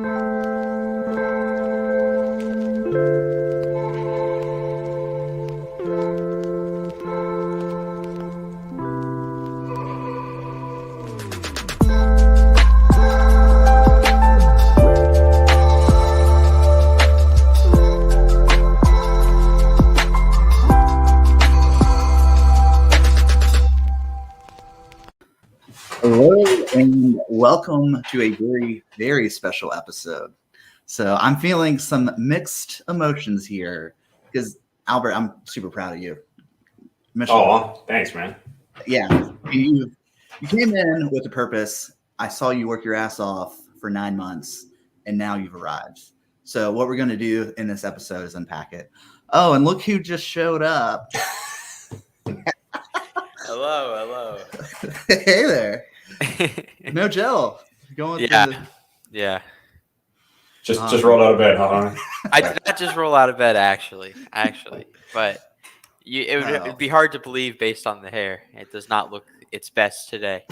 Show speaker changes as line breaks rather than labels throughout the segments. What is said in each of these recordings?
Hello and welcome to a very, very special episode. So I'm feeling some mixed emotions here because Albert, I'm super proud of you.
Oh, thanks, man.
Yeah, you came in with a purpose. I saw you work your ass off for 9 months, and now you've arrived. So what we're going to do in this episode is unpack it. Oh, and look who just showed up.
Hello.
Hey there. No gel. Going
Yeah.
Just rolled out of bed, huh?
I did not just roll out of bed, actually, but it would be hard to believe based on the hair. It does not look its best today.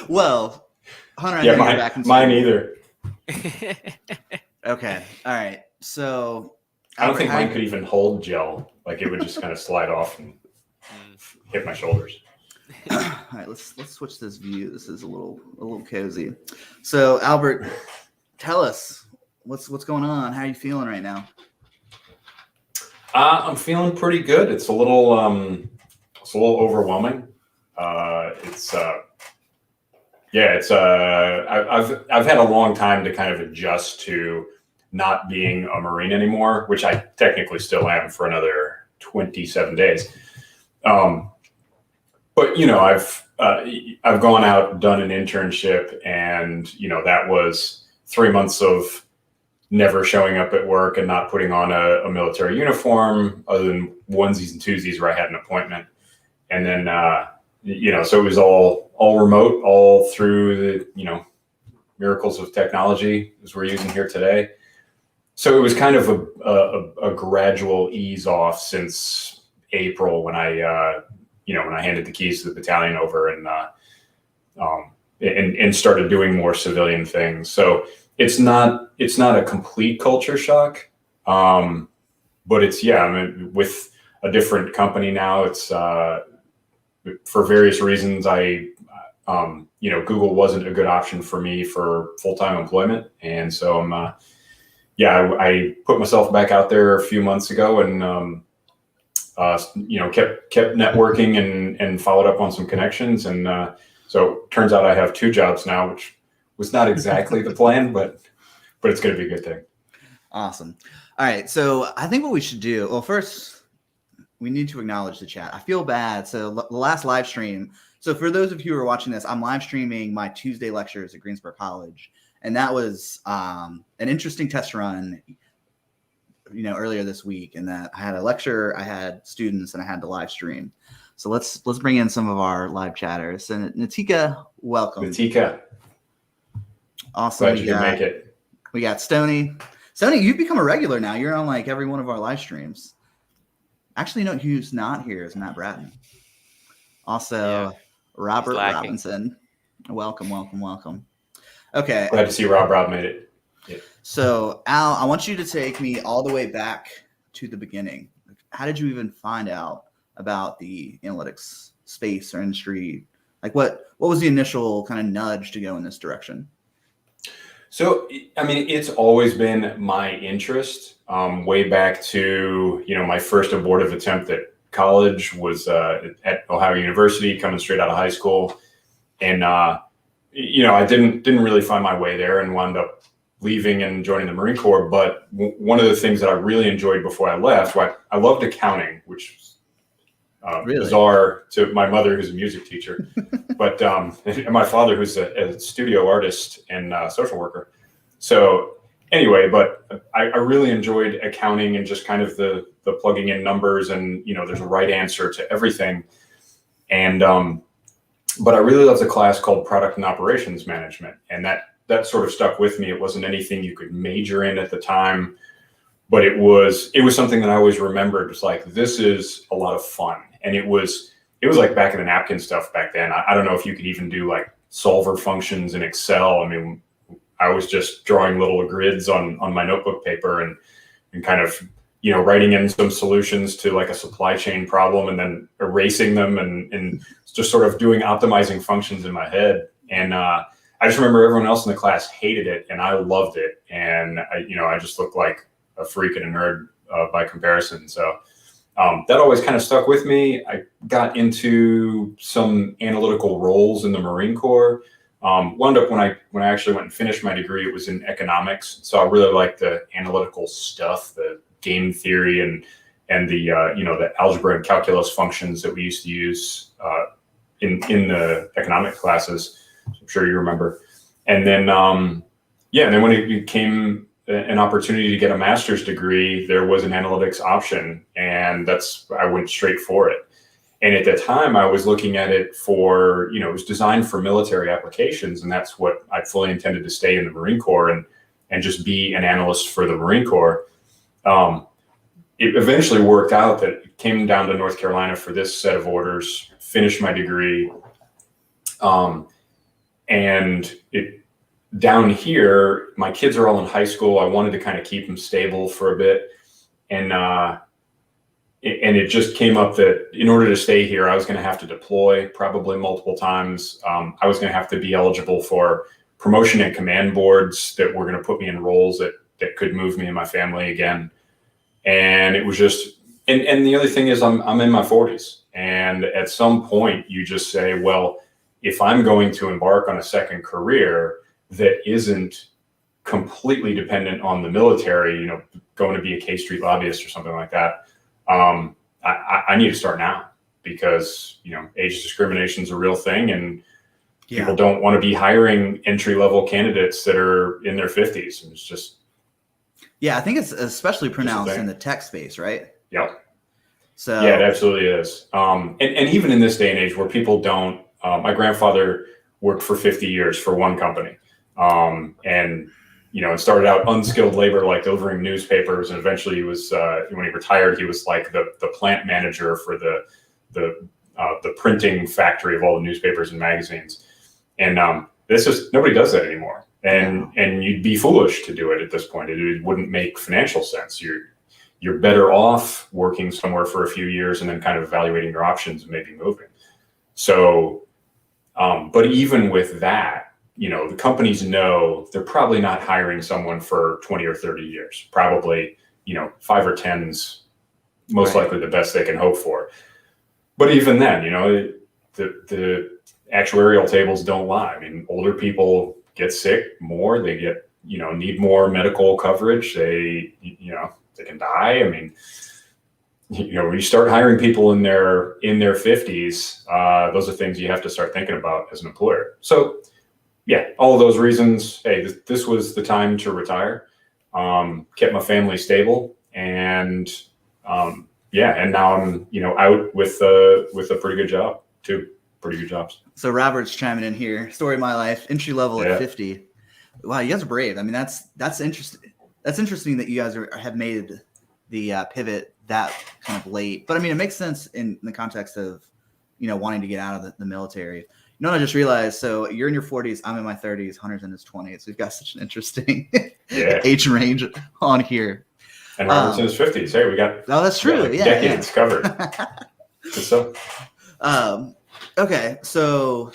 Well, Hunter,
yeah, mine either.
Okay, all right. So
I don't think mine could even hold gel. Like it would just kind of slide off and hit my shoulders.
All right, let's switch this view. This is a little cozy. So Albert, tell us what's going on. How are you feeling right now?
I'm feeling pretty good. It's a little overwhelming. I've had a long time to kind of adjust to not being a Marine anymore, which I technically still am for another 27 days. But I've gone out, done an internship, and that was 3 months of never showing up at work and not putting on a military uniform other than onesies and twosies where I had an appointment. And then, so it was all remote, all through the, miracles of technology as we're using here today. So it was kind of a gradual ease off since April when I handed the keys to the battalion over and started doing more civilian things. So it's not a complete culture shock, but it's with a different company now. It's for various reasons. Google wasn't a good option for me for full-time employment, and so I put myself back out there a few months ago and kept networking and followed up on some connections, and so it turns out I have 2 jobs now, which was not exactly the plan, but it's going to be a good thing.
Awesome. All right. So I think what we should do, well, first we need to acknowledge the chat. I feel bad. So the last live stream. So for those of you who are watching this, I'm live streaming my Tuesday lectures at Greensboro College. And that was an interesting test run, earlier this week, in that I had a lecture, I had students, and I had the live stream. So let's bring in some of our live chatters. And Natika, welcome.
Natika.
Awesome.
Glad you could make it.
We got Stoney. Stoney, you've become a regular now. You're on like every one of our live streams. Actually, no, who's not here is Matt Bratton. Also, Robert Robinson. Welcome. Okay.
Glad to see Rob made it. Yeah.
So, Al, I want you to take me all the way back to the beginning. How did you even find out about the analytics space or industry? Like, what was the initial kind of nudge to go in this direction?
So, it's always been my interest. Way back to, my first abortive attempt at college was at Ohio University, coming straight out of high school. And, I didn't really find my way there and wound up leaving and joining the Marine Corps. But one of the things that I really enjoyed before I left, I loved accounting, which is bizarre to my mother, who's a music teacher, but and my father, who's a studio artist and social worker. So anyway, but I really enjoyed accounting and just kind of the plugging in numbers and, there's a right answer to everything. And but I really loved a class called Product and Operations Management, and that sort of stuck with me. It wasn't anything you could major in at the time, but it was something that I always remembered. It's like, this is a lot of fun. And it was like back in the napkin stuff back then. I don't know if you could even do like solver functions in Excel. I was just drawing little grids on my notebook paper and kind of, writing in some solutions to like a supply chain problem and then erasing them and just sort of doing optimizing functions in my head. And I just remember everyone else in the class hated it and I loved it. And I just looked like a freak and a nerd by comparison. So that always kind of stuck with me. I got into some analytical roles in the Marine Corps. Wound up when I actually went and finished my degree, it was in economics. So I really liked the analytical stuff, the game theory and the the algebra and calculus functions that we used to use in the economic classes. I'm sure you remember. And then and then when it became an opportunity to get a master's degree, there was an analytics option, and I went straight for it. And at the time, I was looking at it for, it was designed for military applications, and that's what I fully intended to stay in the Marine Corps and just be an analyst for the Marine Corps. It eventually worked out that it came down to North Carolina for this set of orders, finished my degree, and down here, my kids are all in high school. I wanted to kind of keep them stable for a bit, and it just came up that in order to stay here, I was going to have to deploy probably multiple times. I was going to have to be eligible for promotion and command boards that were going to put me in roles that could move me and my family again. And it was just, and the other thing is I'm in my 40s. And at some point you just say, well, if I'm going to embark on a second career that isn't completely dependent on the military, going to be a K Street lobbyist or something like that, I need to start now because, age discrimination is a real thing and people don't want to be hiring entry-level candidates that are in their 50s. And it's just.
Yeah, I think it's especially pronounced in the tech space, right?
Yep.
So
yeah, it absolutely is. And even in this day and age where people don't, my grandfather worked for 50 years for one company. And it started out unskilled labor, like delivering newspapers. And eventually he was, when he retired, he was like the plant manager for the printing factory of all the newspapers and magazines. And nobody does that anymore. And you'd be foolish to do it at this point. It wouldn't make financial sense. You're better off working somewhere for a few years and then kind of evaluating your options and maybe moving. So, but even with that, the companies know they're probably not hiring someone for 20 or 30 years. Probably, 5 or 10's most likely the best they can hope for. But even then, the actuarial tables don't lie. I mean, older people get sick more. They get, need more medical coverage. They can die. I mean, when you start hiring people in their 50s, those are things you have to start thinking about as an employer. So, yeah, all of those reasons. Hey, this was the time to retire. Kept my family stable, and and now I'm out with a pretty good job, 2 pretty good jobs.
So Robert's chiming in here. Story of my life, entry level at 50. Wow, you guys are brave. I mean, that's interesting. That's interesting that you guys have made the pivot that kind of late. But I mean, it makes sense in the context of wanting to get out of the military. I just realized, so you're in your 40s, I'm in my 30s, Hunter's in his 20s. We've got such an interesting age range on here.
And Robert's in his 50s. Hey, we got
that's true.
decades covered. So,
okay, so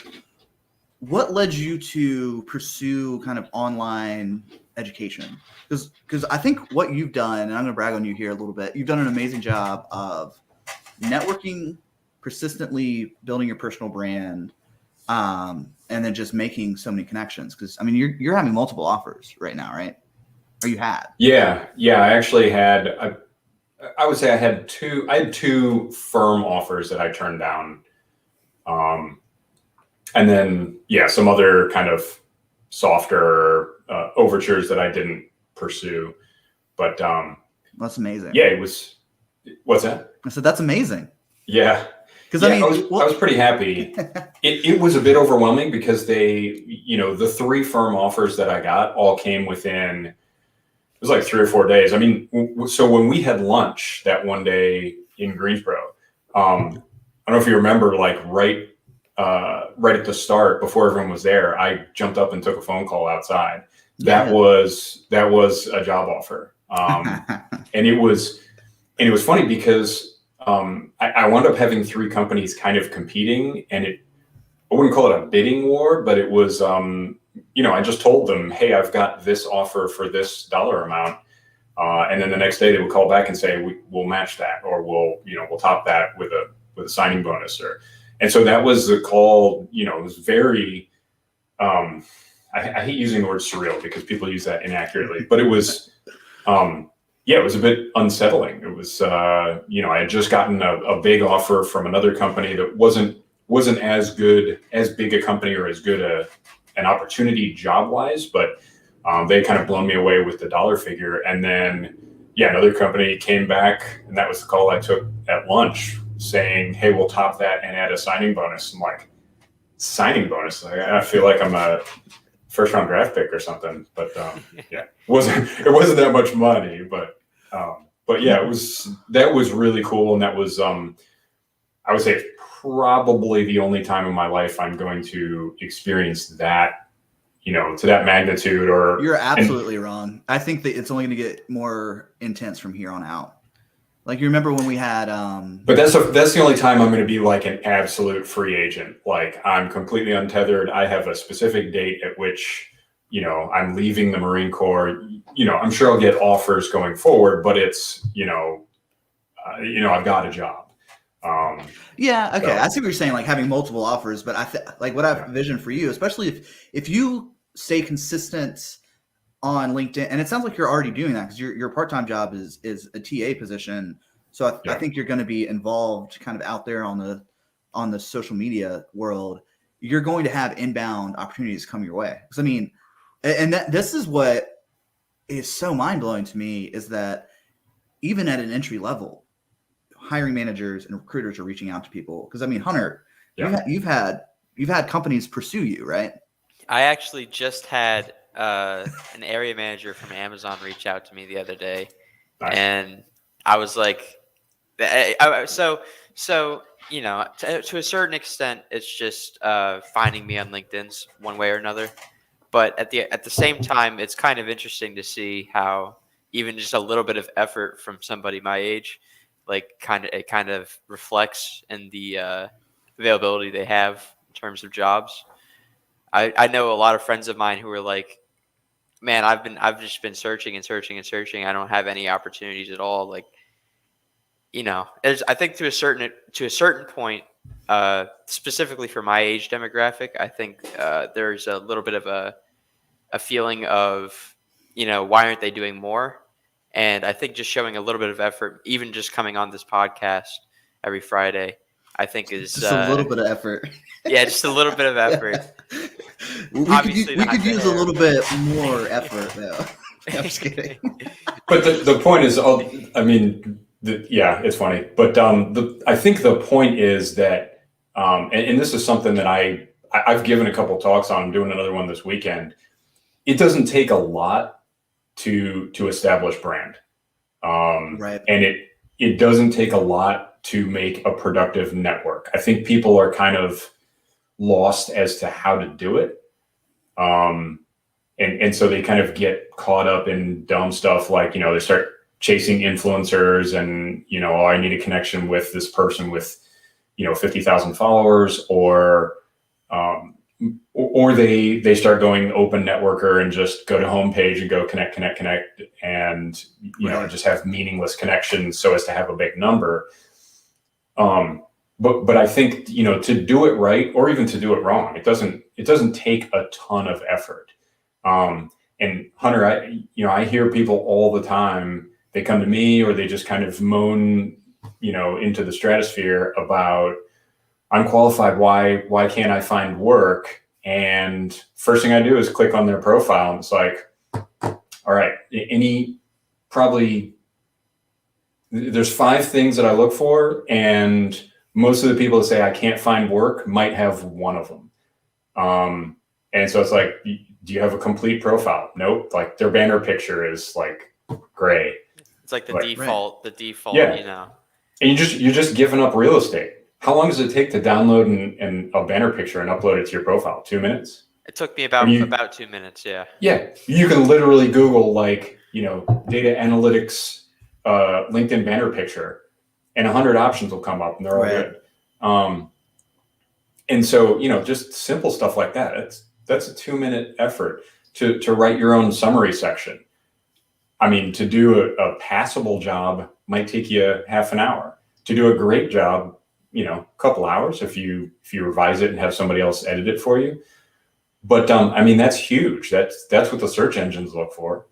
what led you to pursue kind of online education? Because I think what you've done, and I'm going to brag on you here a little bit, you've done an amazing job of networking, persistently building your personal brand, and then just making so many connections. Because I mean, you're having multiple offers right now, right? Or you had? Yeah.
I actually had. I would say I had 2 firm offers that I turned down, and then some other kind of softer overtures that I didn't pursue. But
that's amazing.
Yeah, it was. What's that?
I said that's amazing.
Yeah. Because I was pretty happy. It was a bit overwhelming because the 3 firm offers that I got all came within, it was like 3 or 4 days. I mean, so when we had lunch that one day in Greensboro, I don't know if you remember, like right at the start, before everyone was there, I jumped up and took a phone call outside that was a job offer. And it was funny because I wound up having 3 companies kind of competing, and I wouldn't call it a bidding war, but it was, I just told them, hey, I've got this offer for this dollar amount. And then the next day they would call back and say, we'll match that, or we'll top that with a signing bonus. And so that was the call. It was very, I hate using the word surreal because people use that inaccurately, but it was, it was a bit unsettling. It was, I had just gotten a big offer from another company that wasn't as big a company or as good an opportunity job wise, but they kind of blown me away with the dollar figure. And then, another company came back, and that was the call I took at lunch, saying, hey, we'll top that and add a signing bonus. I'm like, signing bonus? I feel like I'm a first round draft pick or something, but it wasn't that much money, but that was really cool. And that was, I would say, probably the only time in my life I'm going to experience that, to that magnitude. Or
you're absolutely wrong. I think that it's only going to get more intense from here on out. Like, you remember when we had,
but that's the only time I'm going to be like an absolute free agent. Like, I'm completely untethered. I have a specific date at which, I'm leaving the Marine Corps. I'm sure I'll get offers going forward, but it's, I've got a job.
Yeah. Okay. I see what you're saying, like having multiple offers, but like what I've envisioned for you, especially if you stay consistent on LinkedIn, and it sounds like you're already doing that because your part-time job is a TA position. So I think you're going to be involved kind of out there on the social media world. You're going to have inbound opportunities come your way. Because this is what is so mind-blowing to me, is that even at an entry level, hiring managers and recruiters are reaching out to people. Because Hunter, you've had companies pursue you, right?
I actually just had an area manager from Amazon reach out to me the other day. Nice. And I was like, to a certain extent, it's just finding me on LinkedIn one way or another. But at the same time, it's kind of interesting to see how even just a little bit of effort from somebody my age, like it kind of reflects in the availability they have in terms of jobs. I know a lot of friends of mine who are like, man, I've just been searching and searching and searching. I don't have any opportunities at all. Like, I think to a certain point, specifically for my age demographic, I think there's a little bit of a feeling of, why aren't they doing more? And I think just showing a little bit of effort, even just coming on this podcast every Friday, I think is
just a little bit of effort.
Yeah, just a little bit of effort.
We could use a little bit more effort, though. I'm just kidding.
But the point is, it's funny. But I think the point is that, and this is something that I've given a couple talks on. I'm doing another one this weekend. It doesn't take a lot to establish brand,
right?
And it doesn't take a lot to make a productive network. I think people are kind of lost as to how to do it. And so they kind of get caught up in dumb stuff like, they start chasing influencers and, I need a connection with this person with, 50,000 followers, or they start going open networker and just go to homepage and go connect, and, just have meaningless connections so as to have a big number. But I think, to do it right, or even to do it wrong, it doesn't take a ton of effort. And Hunter, I hear people all the time, they come to me or they just kind of moan, into the stratosphere about, I'm qualified. Why can't I find work? And first thing I do is click on their profile, and it's like, all right, there's 5 things that I look for, and most of the people that say I can't find work might have one of them. And so it's like, do you have a complete profile? Nope. Like, their banner picture is like gray.
It's like the default,
yeah. And you're just giving up real estate. How long does it take to download and a banner picture and upload it to your profile? 2 minutes?
It took me about 2 minutes. Yeah.
Yeah, you can literally Google like, data analytics, LinkedIn banner picture, and 100 options will come up, and they're all good. And so, just simple stuff like that. That's a 2-minute effort to write your own summary section. I mean, to do a passable job might take you half an hour. To do a great job, a couple hours if you revise it and have somebody else edit it for you. But I mean, that's huge. That's what the search engines look for.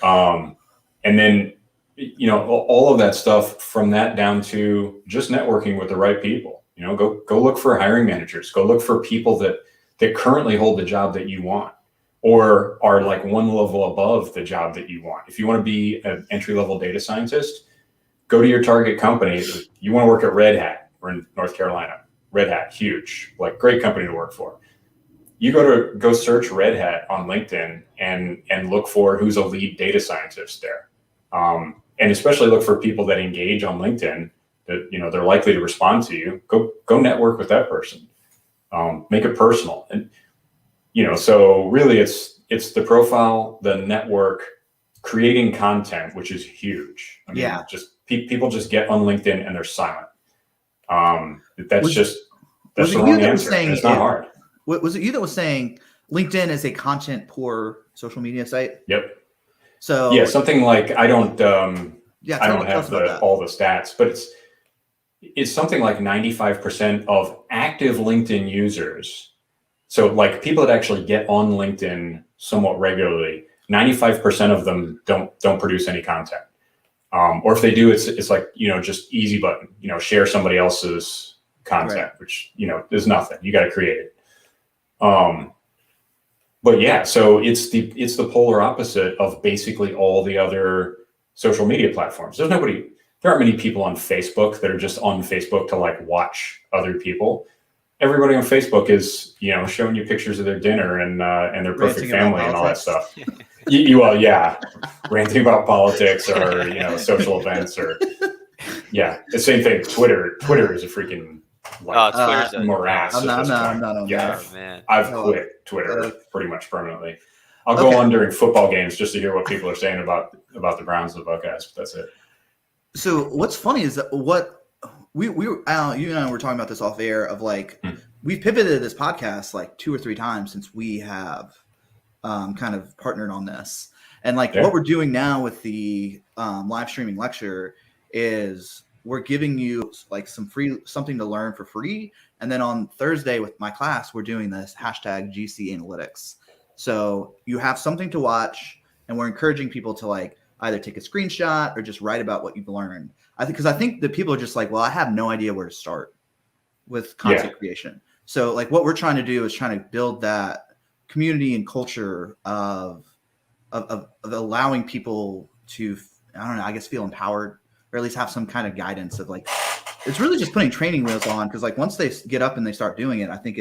And then, all of that stuff, from that down to just networking with the right people. Go look for hiring managers. Go look for people that currently hold the job that you want, or are like one level above the job that you want. If you want to be an entry-level data scientist, go to your target company. You want to work at Red Hat. We're in North Carolina. Red Hat, huge, like great company to work for. You go search Red Hat on LinkedIn and look for who's a lead data scientist there. And especially look for people that engage on LinkedIn that, they're likely to respond to you. Go network with that person. Make it personal. And, so really it's the profile, the network, creating content, which is huge. I mean, just people just get on LinkedIn and they're silent. That's the wrong answer. It's not hard.
Was it you that was saying LinkedIn is a content poor social media site?
Yep.
So
yeah, something like I don't have all the stats, but it's something like 95% of active LinkedIn users. So like people that actually get on LinkedIn somewhat regularly, 95% of them don't produce any content. Or if they do, it's like, just easy button, share somebody else's content, which, is nothing. You got to create it. But yeah, so it's the polar opposite of basically all the other social media platforms. There aren't many people on Facebook that are just on Facebook to like watch other people. Everybody on Facebook is, showing you pictures of their dinner and their perfect family and all that stuff. Ranting about politics or, social events or, the same thing. Twitter is a freaking morass.
I'm not on
that. Man.
I've quit Twitter pretty much permanently. I'll go on during football games just to hear what people are saying about the Browns and the Buckeyes. But that's it.
So what's funny is that what you and I were talking about this off air of like we've pivoted this podcast like 2 or 3 times since we have kind of partnered on this, and like what we're doing now with the live streaming lecture is we're giving you like something to learn for free. And then on Thursday with my class, we're doing this #GC Analytics. So you have something to watch, and we're encouraging people to like either take a screenshot or just write about what you've learned. I think that people are just like, well, I have no idea where to start with content creation. So like what we're trying to do is trying to build that community and culture of allowing people to, I don't know, I guess feel empowered, or at least have some kind of guidance of like, it's really just putting training wheels on. Cause like once they get up and they start doing it, I think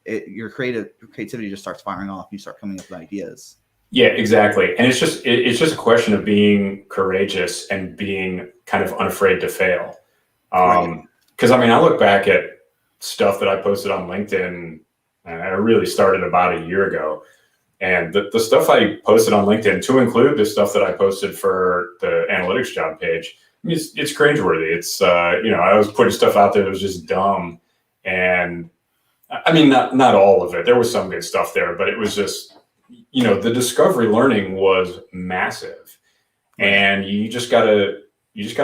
your creativity just starts firing off. You start coming up with ideas.
Yeah, exactly. And it's just a question of being courageous and being kind of unafraid to fail. Cause I mean, I look back at stuff that I posted on LinkedIn, and I really started about a year ago. And the stuff I posted on LinkedIn, to include the stuff that I posted for the analytics job page, I mean, it's cringeworthy. It's, I was putting stuff out there that was just dumb. And I mean, not all of it. There was some good stuff there, but it was just, the discovery learning was massive. And you just gotta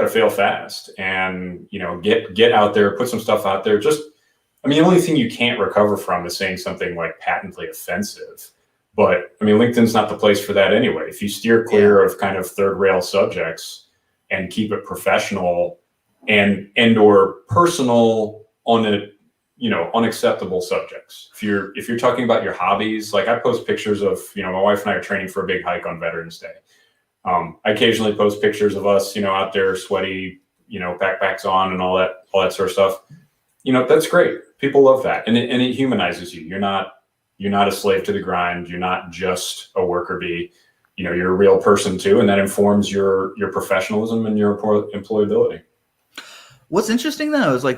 fail fast and, get out there, put some stuff out there. The only thing you can't recover from is saying something like patently offensive. But I mean, LinkedIn's not the place for that anyway. If you steer clear of kind of third rail subjects and keep it professional and or personal on unacceptable subjects. If you're talking about your hobbies, like I post pictures of, my wife and I are training for a big hike on Veterans Day. I occasionally post pictures of us, out there sweaty, backpacks on and all that sort of stuff. That's great. People love that. And it humanizes you. You're not a slave to the grind. You're not just a worker bee. You're a real person too. And that informs your professionalism and your employability.
What's interesting though is like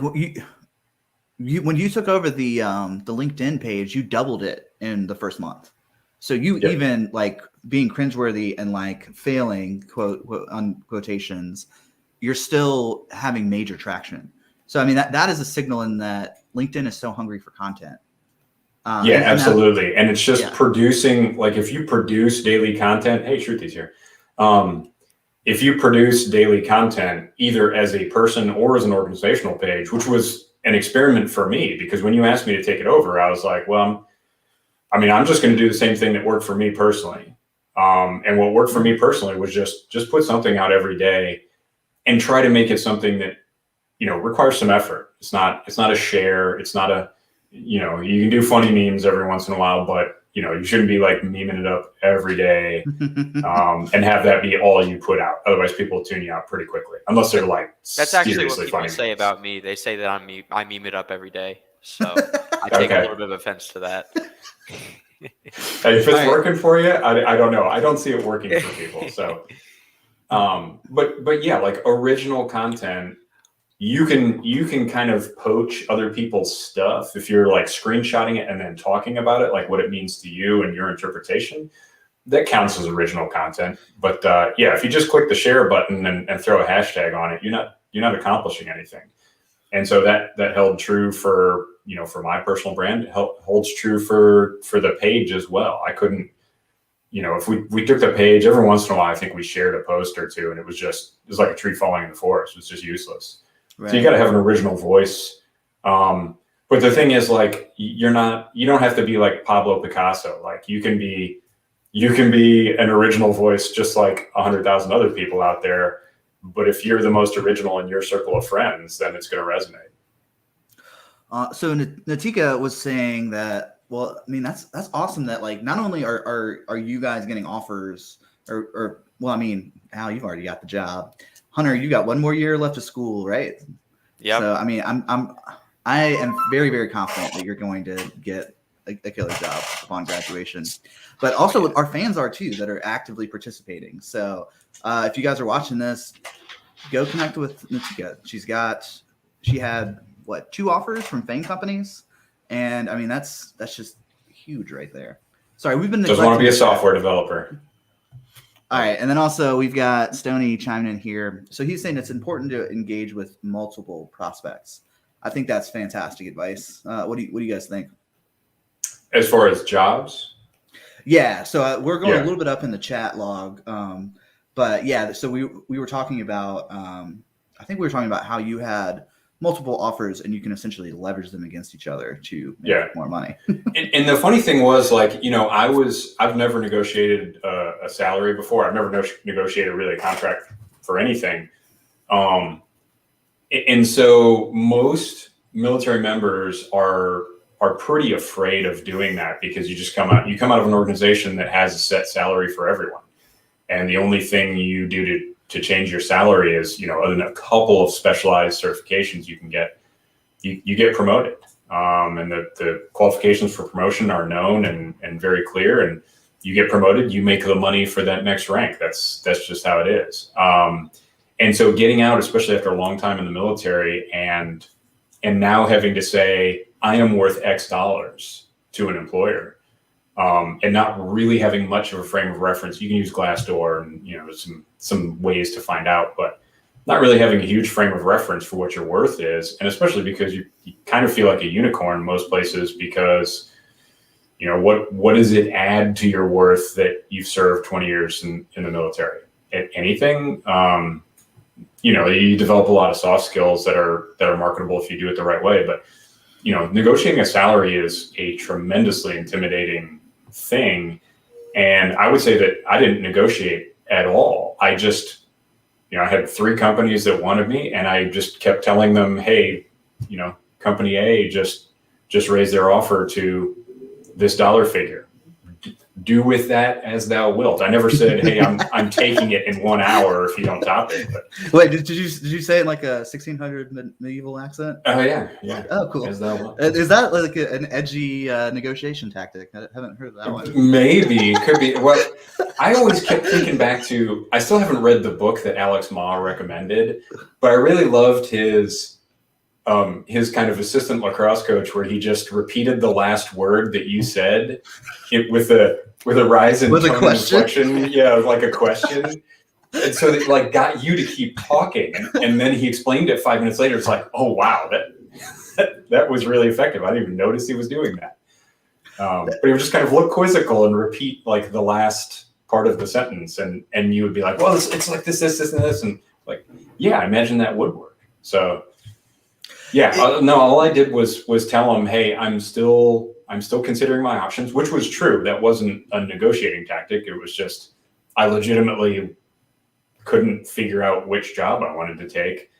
when you took over the LinkedIn page, you doubled it in the first month. So you
Yep.
even like being cringeworthy and like failing quote on quotations, you're still having major traction. So I mean that is a signal in that LinkedIn is so hungry for content.
Yeah, absolutely. And it's just
Yeah.
producing, like if you produce daily content, hey, Shruti's here. If you produce daily content, either as a person or as an organizational page, which was an experiment for me, because when you asked me to take it over, I was like, well, I'm just going to do the same thing that worked for me personally. And what worked for me personally was just put something out every day and try to make it something that, requires some effort. It's not a share. It's not a, you can do funny memes every once in a while, but you shouldn't be like memeing it up every day and have that be all you put out. Otherwise people will tune you out pretty quickly, unless they're like,
that's actually what
seriously
people
funny
say
memes.
about me. They say that I meme it up every day. So I take a little bit of offense to that.
If it's working for you, I don't know. I don't see it working for people. So, but yeah, like original content, you can kind of poach other people's stuff if you're like screenshotting it and then talking about it, like what it means to you and your interpretation. That counts as original content. But yeah, if you just click the share button and throw a hashtag on it, you're not accomplishing anything. And so that held true for my personal brand. It holds true for the page as well. I couldn't, if we took the page every once in a while, I think we shared a post or two, and it was like a tree falling in the forest. It was just useless. Right. So you got to have an original voice. But the thing is, like, you don't have to be like Pablo Picasso. Like you can be an original voice just like 100,000 other people out there. But if you're the most original in your circle of friends, then it's going to resonate.
So Natika was saying that, well, I mean, that's awesome that like, not only are you guys getting offers or well, I mean, Al, you've already got the job. Hunter, you got one more year left of school, right?
Yeah.
So, I mean, I am very, very confident that you're going to get a killer job upon graduation, but also our fans are too, that are actively participating. So if you guys are watching this, go connect with Natika. She had what, 2 offers from FANG companies. And I mean, that's just huge right there. Sorry, we've been
just want to be a software developer.
All right. And then also we've got Stoney chiming in here. So he's saying it's important to engage with multiple prospects. I think that's fantastic advice. What do you guys think?
As far as jobs?
Yeah. So we're going a little bit up in the chat log. But yeah, so we were talking about, I think we were talking about how you had multiple offers and you can essentially leverage them against each other to make more money.
And the funny thing was, like, I've never negotiated a salary before. I've never negotiated really a contract for anything. And so most military members are pretty afraid of doing that, because you come out of an organization that has a set salary for everyone. And the only thing you do to change your salary is, other than a couple of specialized certifications you can get, you get promoted. And the qualifications for promotion are known and very clear, and you get promoted, you make the money for that next rank. That's just how it is. And so getting out, especially after a long time in the military, and now having to say, I am worth X dollars to an employer, and not really having much of a frame of reference. You can use Glassdoor and some ways to find out, but not really having a huge frame of reference for what your worth is. And especially because you kind of feel like a unicorn in most places, because what does it add to your worth that you've served 20 years in the military? Anything? You develop a lot of soft skills that are marketable if you do it the right way. But negotiating a salary is a tremendously intimidating thing. And I would say that I didn't negotiate at all. I just, I had 3 companies that wanted me, and I just kept telling them, hey, company A just raised their offer to this dollar figure. Do with that as thou wilt. I never said, hey, I'm taking it in 1 hour if you don't top it. But.
Wait, did you say it in like a 1600 medieval accent?
Oh yeah.
Oh, cool.
As thou wilt.
Is that like an edgy negotiation tactic? I haven't heard of that one.
Maybe, could be. Well, I always kept thinking back to, I still haven't read the book that Alex Ma recommended, but I really loved his his kind of assistant lacrosse coach, where he just repeated the last word that you said with a rise in
With a
tone and
question?
inflection. Yeah, like a question. And so they like got you to keep talking. And then he explained it 5 minutes later. It's like, oh, wow, that was really effective. I didn't even notice he was doing that. But he would just kind of look quizzical and repeat like the last part of the sentence. And you would be like, well, it's like this, and this. And like, yeah, I imagine that would work. So yeah, no, all I did was tell him, hey, I'm still considering my options, which was true. That wasn't a negotiating tactic. It was just, I legitimately couldn't figure out which job I wanted to take.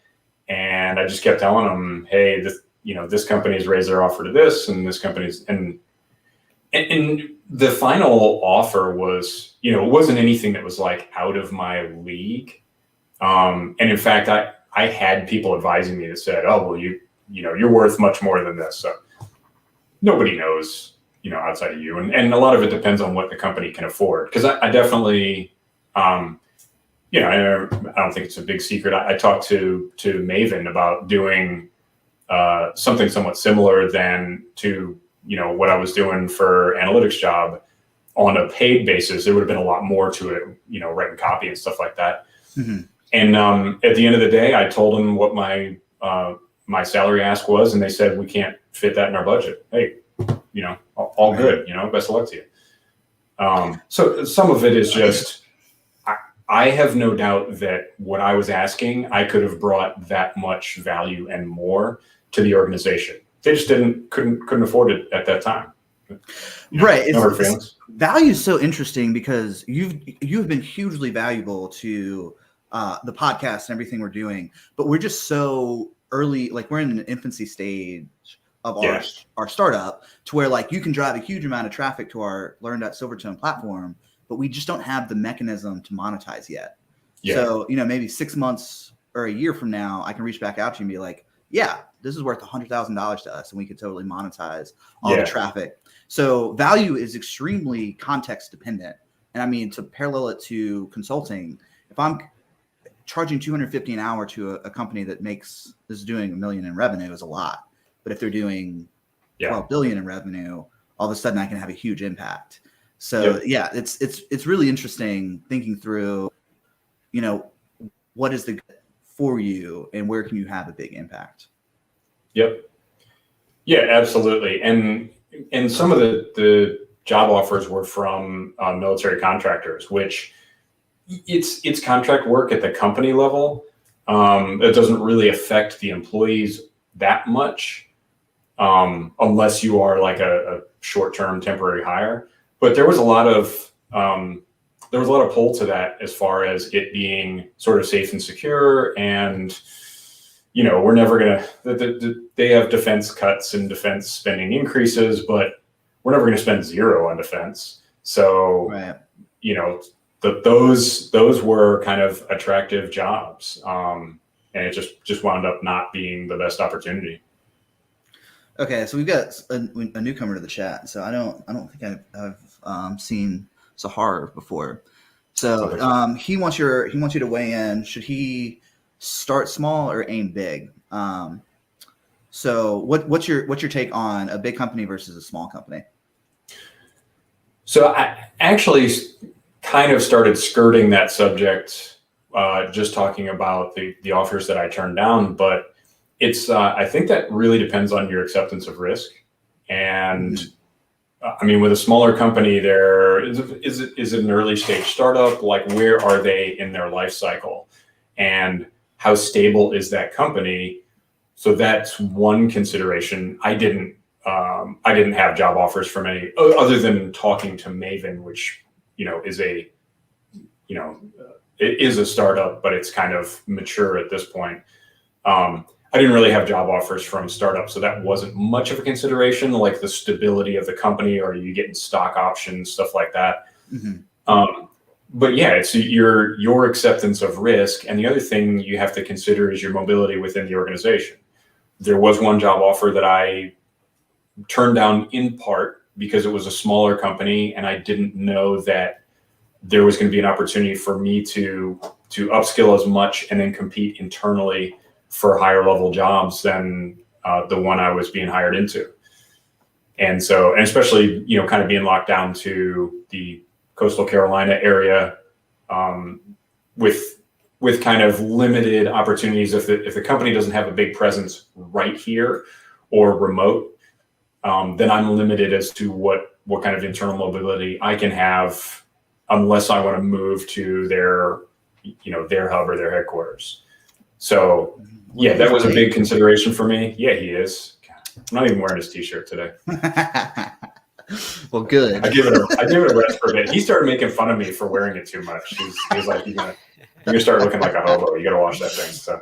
And I just kept telling him, hey, this company's raised their offer to this, and this company's, and the final offer was, it wasn't anything that was like out of my league. And in fact, I had people advising me that said, oh, well, you're worth much more than this. So nobody knows, outside of you. And a lot of it depends on what the company can afford. Because I definitely, I don't think it's a big secret. I talked to Maven about doing something somewhat similar than to, what I was doing for analytics job on a paid basis. There would have been a lot more to it, writing copy and stuff like that. Mm-hmm. And at the end of the day, I told them what my salary ask was, and they said, we can't fit that in our budget. Hey, all good, best of luck to you. So some of it is just, I have no doubt that what I was asking, I could have brought that much value and more to the organization. They just couldn't afford it at that time.
Right. Value is so interesting because you've been hugely valuable to the podcast and everything we're doing, but we're just so early, like we're in an infancy stage of our startup, to where like you can drive a huge amount of traffic to our Learn.Silvertone platform, but we just don't have the mechanism to monetize yet. Yeah. So, maybe 6 months or a year from now, I can reach back out to you and be like, yeah, this is worth $100,000 to us, and we could totally monetize all the traffic. So value is extremely context dependent. And I mean, to parallel it to consulting, if I'm charging $250 an hour to a company that is doing $1 million in revenue is a lot. But if they're doing $12 billion in revenue, all of a sudden I can have a huge impact. So it's really interesting thinking through, what is the good for you and where can you have a big impact?
Yep. Yeah, absolutely. And some of the job offers were from military contractors, which it's contract work at the company level. It doesn't really affect the employees that much, unless you are like a short-term temporary hire. But there was a lot of pull to that as far as it being sort of safe and secure. And, we're never going to, they have defense cuts and defense spending increases, but we're never going to spend zero on defense. So, those were kind of attractive jobs. And it just wound up not being the best opportunity.
Okay, so we've got a newcomer to the chat. So I don't think I've seen Sahar before. So he wants you to weigh in. Should he start small or aim big? So what's your take on a big company versus a small company?
So I actually kind of started skirting that subject, just talking about the offers that I turned down, but it's I think that really depends on your acceptance of risk. And I mean, with a smaller company, is it an early stage startup? Like, where are they in their life cycle, and how stable is that company? So that's one consideration. I didn't have job offers from any other than talking to Maven, which it is a startup, but it's kind of mature at this point. I didn't really have job offers from startups, so that wasn't much of a consideration, like the stability of the company, or you getting stock options, stuff like that. Mm-hmm. But yeah, it's your acceptance of risk. And the other thing you have to consider is your mobility within the organization. There was one job offer that I turned down in part because it was a smaller company, and I didn't know that there was going to be an opportunity for me to upskill as much and then compete internally for higher level jobs than the one I was being hired into. And so, and especially, you know, kind of being locked down to the coastal Carolina area, with kind of limited opportunities. If the company doesn't have a big presence right here or remote, then I'm limited as to what kind of internal mobility I can have, unless I want to move to their hub or their headquarters. So yeah, that was a big consideration for me. Yeah, he is. I'm not even wearing his t-shirt today.
Well, good.
I give it a rest for a bit. He started making fun of me for wearing it too much. He's like, you're gonna start looking like a hobo. You gotta wash that thing. So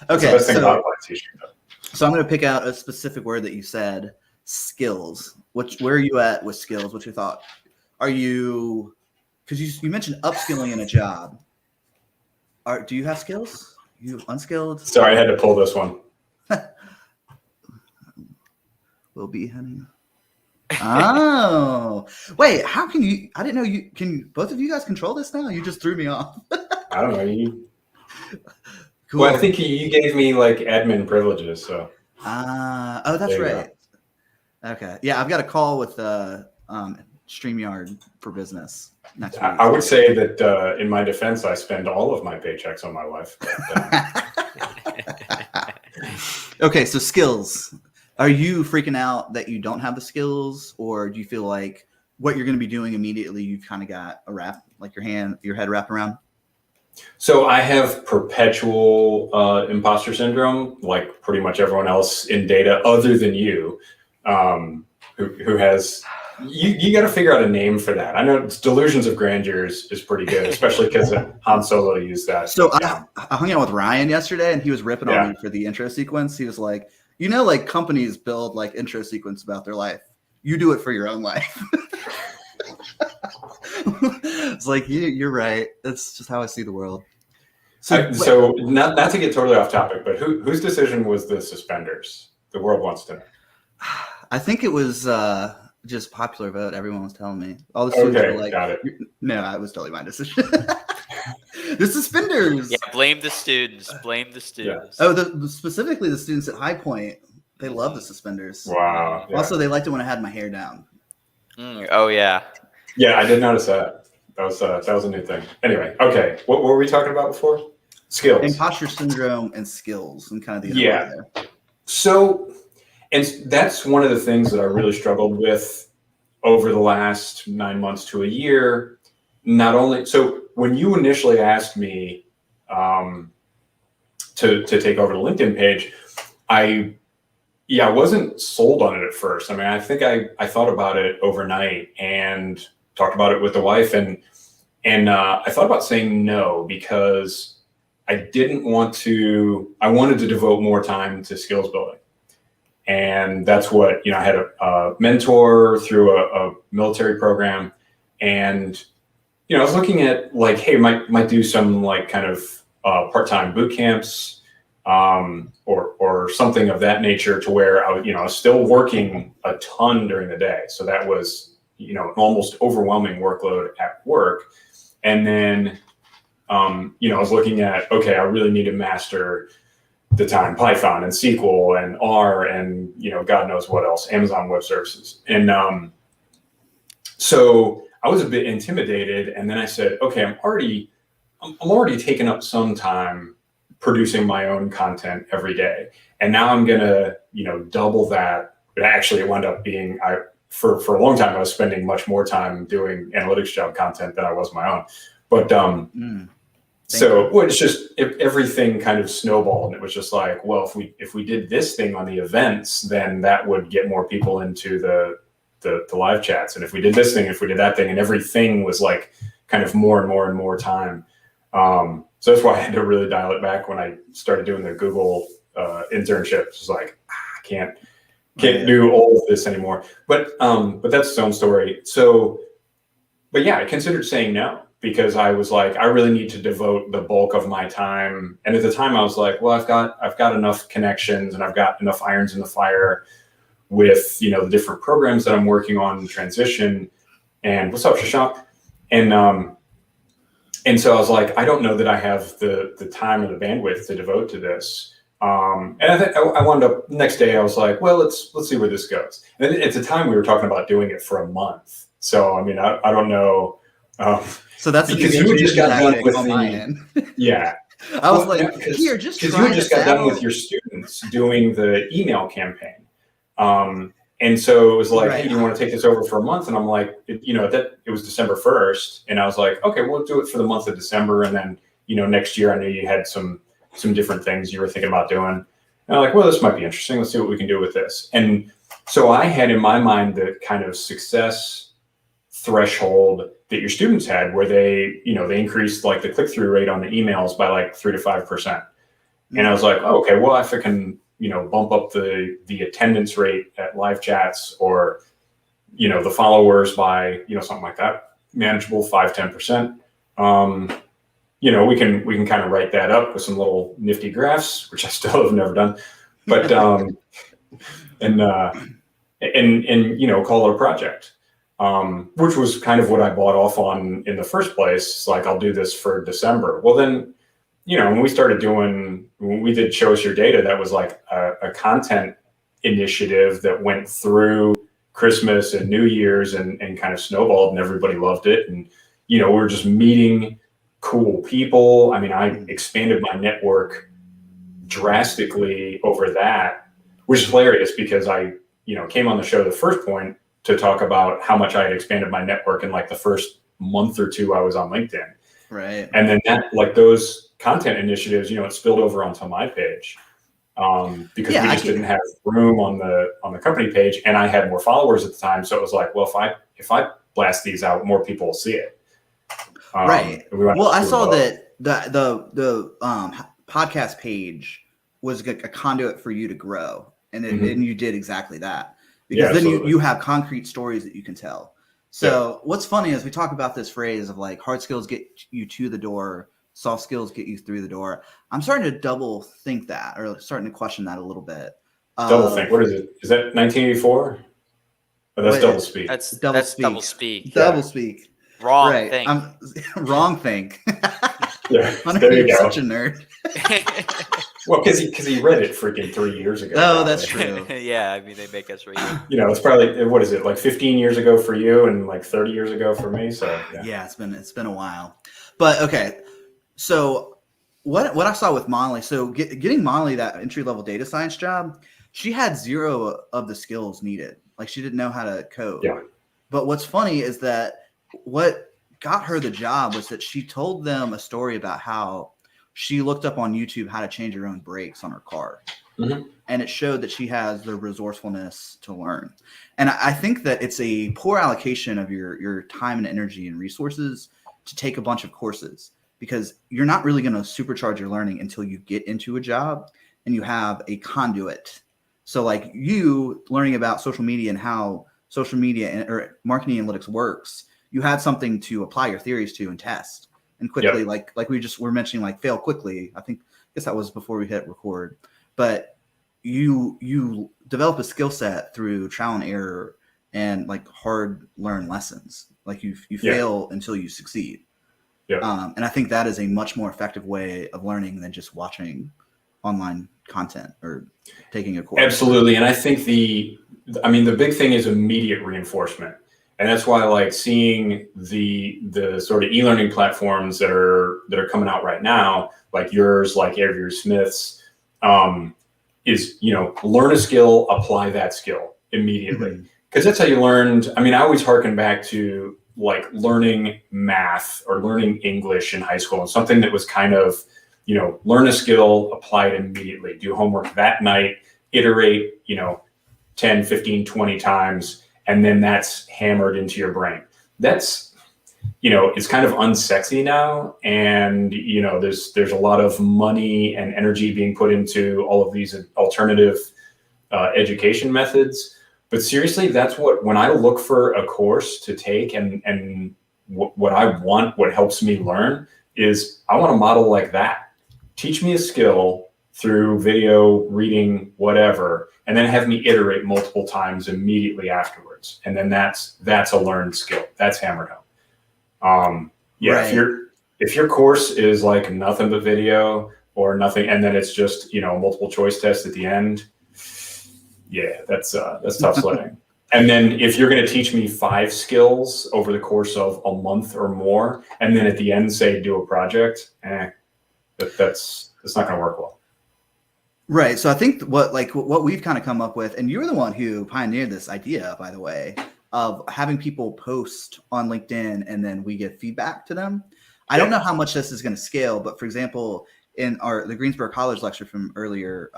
that's the best thing about my t-shirt.
So I'm gonna pick out a specific word that you said, skills. Where are you at with skills? What's your thought? Are you, because you mentioned upskilling in a job. Do you have skills? You unskilled?
Sorry, I had to pull this one.
Will be, honey. Oh, wait, how can you? I didn't know can both of you guys control this now? You just threw me off.
I don't know.
Cool.
Well, I think you gave me like admin privileges. So.
Oh, that's right. Okay. Yeah, I've got a call with StreamYard for business next week.
I would say that in my defense, I spend all of my paychecks on my wife. But,
okay, so skills. Are you freaking out that you don't have the skills, or do you feel like what you're going to be doing immediately, you've kind of got a wrap, like your head wrapped around?
So I have perpetual imposter syndrome, like pretty much everyone else in data, other than you, who has. You got to figure out a name for that. I know it's delusions of grandeur is pretty good, especially because Han Solo used that.
So I hung out with Ryan yesterday, and he was ripping on me for the intro sequence. He was like, like companies build like intro sequence about their life. You do it for your own life. It's like, you're right. That's just how I see the world.
So not to get totally off topic, but whose decision was the suspenders? The world wants to know.
I think it was just popular vote. Everyone was telling me. All the students were like,
got it.
No, it was totally my decision. The suspenders.
Yeah, blame the students. Blame the students.
Yeah. Oh, specifically the students at High Point. They love the suspenders.
Wow. Yeah.
Also, they liked it when I had my hair down.
Oh yeah.
Yeah, I did notice that. That was a new thing. Anyway, okay. What were we talking about before? Skills.
Imposter syndrome and skills, and kind of the
there. So, and that's one of the things that I really struggled with over the last 9 months to a year. Not only so, when you initially asked me to take over the LinkedIn page, I wasn't sold on it at first. I mean, I think I thought about it overnight and talked about it with the wife, and I thought about saying no because I didn't want to. I wanted to devote more time to skills building, and that's what I had a mentor through a military program, and I was looking at like, hey, might do some like kind of part-time boot camps, or something of that nature, to where I was still working a ton during the day. So that was an almost overwhelming workload at work, and then I was looking at, okay, I really need to master the time Python and SQL and R and God knows what else, Amazon Web Services, and so I was a bit intimidated, and then I said, okay, I'm already taking up some time producing my own content every day, and now I'm gonna double that. But actually, it wound up being for a long time I was spending much more time doing analytics job content than I was my own. But it's just everything kind of snowballed, and it was just like, well, if we did this thing on the events, then that would get more people into the live chats, and if we did this thing, if we did that thing, and everything was like kind of more and more and more time. So that's why I had to really dial it back when I started doing the Google internship. It's like, I can't do all of this anymore. But that's its own story. So, but yeah, I considered saying no, because I was like, I really need to devote the bulk of my time. And at the time I was like, well, I've got enough connections, and I've got enough irons in the fire with the different programs that I'm working on in transition. And what's up, Shashank? And so I was like, I don't know that I have the time or the bandwidth to devote to this. And I think I wound up next day. I was like, well, let's see where this goes. And at the time, we were talking about doing it for a month. So I mean, I don't know.
So that's
because you had just got done with
on my
the
end.
yeah.
I was like, here, just
because
try
you had just got done with your students doing the email campaign. And so it was like,
Right.
hey, do you want to take this over for a month? And I'm like, it was December 1st. And I was like, okay, we'll do it for the month of December. And then, next year, I knew you had some different things you were thinking about doing. And I'm like, well, this might be interesting. Let's see what we can do with this. And so I had in my mind the kind of success threshold that your students had where they increased like the click-through rate on the emails by like 3 to 5%. And I was like, oh, okay, well, if I can, bump up the attendance rate at live chats or, the followers by, something like that, manageable 5-10%. We can kind of write that up with some little nifty graphs, which I still have never done, but, and call it a project. Which was kind of what I bought off on in the first place. It's like, I'll do this for December. Well, then, when we did Show Us Your Data, that was like a content initiative that went through Christmas and New Year's and kind of snowballed and everybody loved it. And, we were just meeting cool people. I mean, I expanded my network drastically over that, which is hilarious because I, came on the show the first point to talk about how much I had expanded my network in like the first month or two I was on LinkedIn.
Right.
And then that, like those content initiatives, it spilled over onto my page because we just didn't have room on the company page, and I had more followers at the time. So it was like, well, if I blast these out, more people will see it.
Right. Well, I saw that the podcast page was a conduit for you to grow, and and you did exactly that. Because then you have concrete stories that you can tell. So what's funny is we talk about this phrase of like hard skills get you to the door, soft skills get you through the door. I'm starting to double think that, or starting to question that a little bit.
Double think. What is it? Is that 1984? Oh, that's double speak.
That's
double speak.
Double speak.
Double speak.
Wrong
right.
thing.
Wrong think.
Yeah,
there you go. Such a nerd.
Well, because he read it freaking 3 years ago.
Oh, that's true.
Yeah, I mean, they make us read it.
It's probably, what is it, like 15 years ago for you and like 30 years ago for me. So
yeah, it's been a while. But okay, so what I saw with Molly, so getting Molly that entry-level data science job, she had 0 of the skills needed. Like she didn't know how to code.
Yeah.
But what's funny is that what got her the job was that she told them a story about how she looked up on YouTube how to change her own brakes on her car. Mm-hmm. And it showed that she has the resourcefulness to learn. And I think that it's a poor allocation of your time and energy and resources to take a bunch of courses, because you're not really going to supercharge your learning until you get into a job and you have a conduit. So like you learning about social media and how social media or marketing analytics works, you had something to apply your theories to and test. And quickly, like we just were mentioning, like fail quickly. I guess that was before we hit record. But you develop a skill set through trial and error and like hard learned lessons. Like you fail until you succeed. Yeah. And I think that is a much more effective way of learning than just watching online content or taking a course.
Absolutely. And I think the big thing is immediate reinforcement. And that's why I like seeing the sort of e-learning platforms that are coming out right now, like yours, like Avery Smith's, is, learn a skill, apply that skill immediately. Because that's how you learned. I mean, I always harken back to like learning math or learning English in high school, and something that was kind of, learn a skill, apply it immediately, do homework that night, iterate, 10, 15, 20 times. And then that's hammered into your brain. That's, it's kind of unsexy now. And, there's a lot of money and energy being put into all of these alternative education methods. But seriously, that's when I look for a course to take and what I want, what helps me learn is I want a model like that. Teach me a skill through video, reading, whatever, and then have me iterate multiple times immediately afterwards. And then that's a learned skill. That's hammered home. Right. If your course is like nothing but video, or nothing, and then it's just, you know, multiple choice test at the end. Yeah, that's tough sledding. And then if you're going to teach me 5 skills over the course of a month or more, and then at the end say do a project, that's not going to work well.
Right. So I think what we've kind of come up with, and you're the one who pioneered this idea, by the way, of having people post on LinkedIn and then we give feedback to them. I don't know how much this is going to scale, but for example, in the Greensboro College lecture from earlier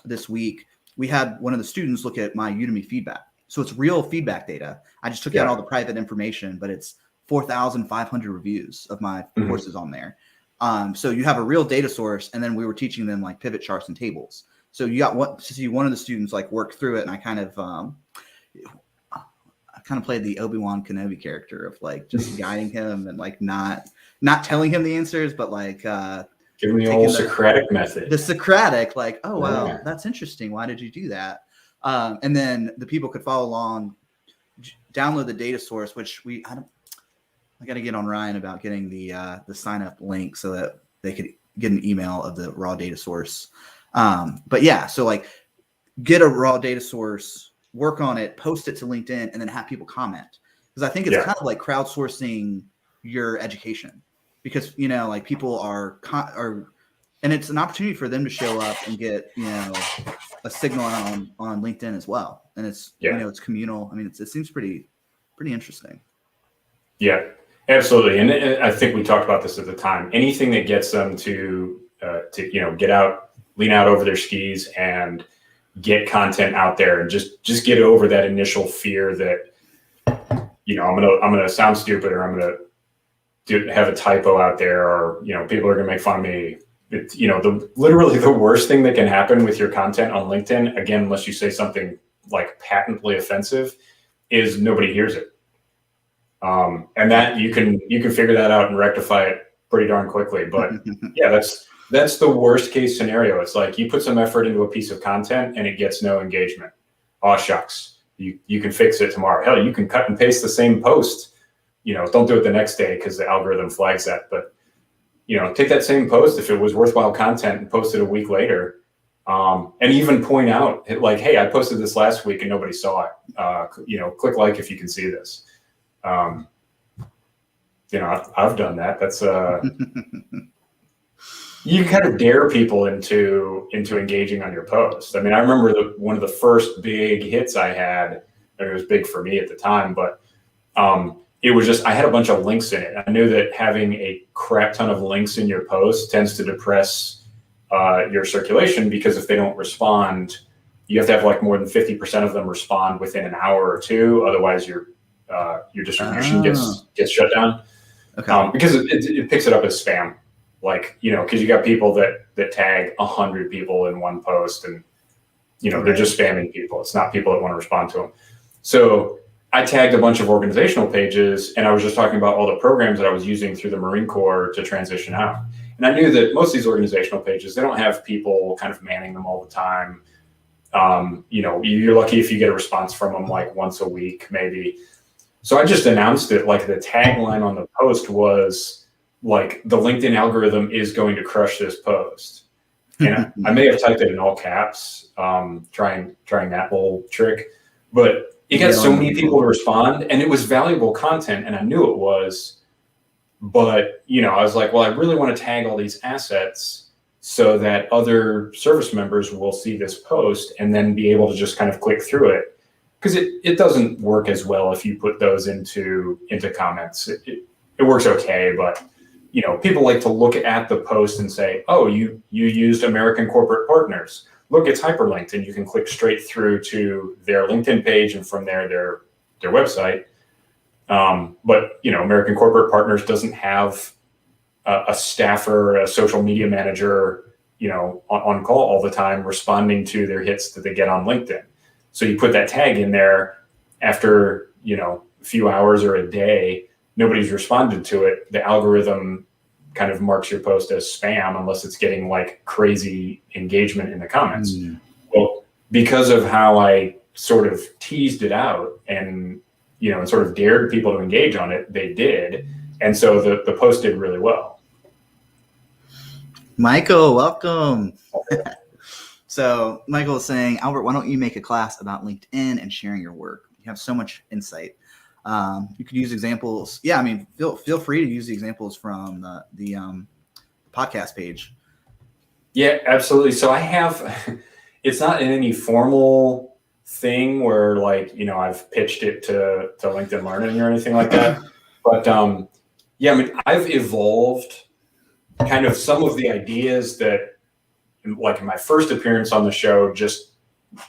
this week, we had one of the students look at my Udemy feedback. So it's real feedback data. I just took out all the private information, but it's 4,500 reviews of my courses on there. So you have a real data source, and then we were teaching them like pivot charts and tables. So you got one of the students like work through it, and I kind of played the Obi-Wan Kenobi character of like just guiding him and like not telling him the answers, but like
give him the old Socratic method.
The Socratic, like, oh wow, that's interesting. Why did you do that? And then the people could follow along, download the data source, which I got to get on Ryan about getting the sign up link so that they could get an email of the raw data source. But yeah, so like get a raw data source, work on it, post it to LinkedIn, and then have people comment. Because I think it's kind of like crowdsourcing your education, because, you know, like people are, and it's an opportunity for them to show up and get, you know, a signal on LinkedIn as well. And it's, you know, it's communal. I mean, it seems pretty interesting.
Yeah, absolutely. And I think we talked about this at the time. Anything that gets them to you know, lean out over their skis and get content out there, and just get over that initial fear that, you know, I'm gonna sound stupid, or I'm gonna have a typo out there, or, you know, people are gonna make fun of me. It's, you know, literally the worst thing that can happen with your content on LinkedIn, again, unless you say something like patently offensive, is nobody hears it. And that you can figure that out and rectify it pretty darn quickly. But yeah, that's the worst case scenario. It's like you put some effort into a piece of content and it gets no engagement. Oh shucks, you can fix it tomorrow. Hell, you can cut and paste the same post. You know, don't do it the next day because the algorithm flags that. But, you know, take that same post if it was worthwhile content and post it a week later. And even point out like, hey, I posted this last week and nobody saw it. You know, click like if you can see this. You know, I've done that. That's you kind of dare people into engaging on your post. I mean, I remember one of the first big hits I had, and it was big for me at the time, but it was just, I had a bunch of links in it. I knew that having a crap ton of links in your post tends to depress your circulation, because if they don't respond, you have to have like more than 50% of them respond within an hour or two. Otherwise your distribution gets shut down. Okay. Because it picks it up as spam. Like, you know, because you got people that tag 100 people in one post, and, you know, they're just spamming people. It's not people that want to respond to them. So I tagged a bunch of organizational pages, and I was just talking about all the programs that I was using through the Marine Corps to transition out. And I knew that most of these organizational pages, they don't have people kind of manning them all the time. You know, you're lucky if you get a response from them like once a week, maybe. So I just announced it, like the tagline on the post was like, the LinkedIn algorithm is going to crush this post. And I may have typed it in all caps, trying that little trick, but it got so many people to respond, and it was valuable content, and I knew it was. But, you know, I was like, well, I really want to tag all these assets so that other service members will see this post and then be able to just kind of click through it. Because it doesn't work as well if you put those into comments. It works okay, but, you know, people like to look at the post and say, oh, you used American Corporate Partners. Look, it's hyperlinked, and you can click straight through to their LinkedIn page, and from there their website. But, you know, American Corporate Partners doesn't have a staffer, a social media manager, you know, on call all the time responding to their hits that they get on LinkedIn. So you put that tag in there, after, you know, a few hours or a day, nobody's responded to it. The algorithm kind of marks your post as spam unless it's getting like crazy engagement in the comments. Well, because of how I sort of teased it out and, you know, and sort of dared people to engage on it, they did. And so the post did really well.
Michael, welcome. So Michael is saying, Albert, why don't you make a class about LinkedIn and sharing your work? You have so much insight. You could use examples. Yeah, I mean, feel free to use the examples from the podcast page.
Yeah, absolutely. So I have, it's not in any formal thing where like, you know, I've pitched it to LinkedIn Learning or anything like that. But yeah, I mean, I've evolved kind of some of the ideas that, like in my first appearance on the show, just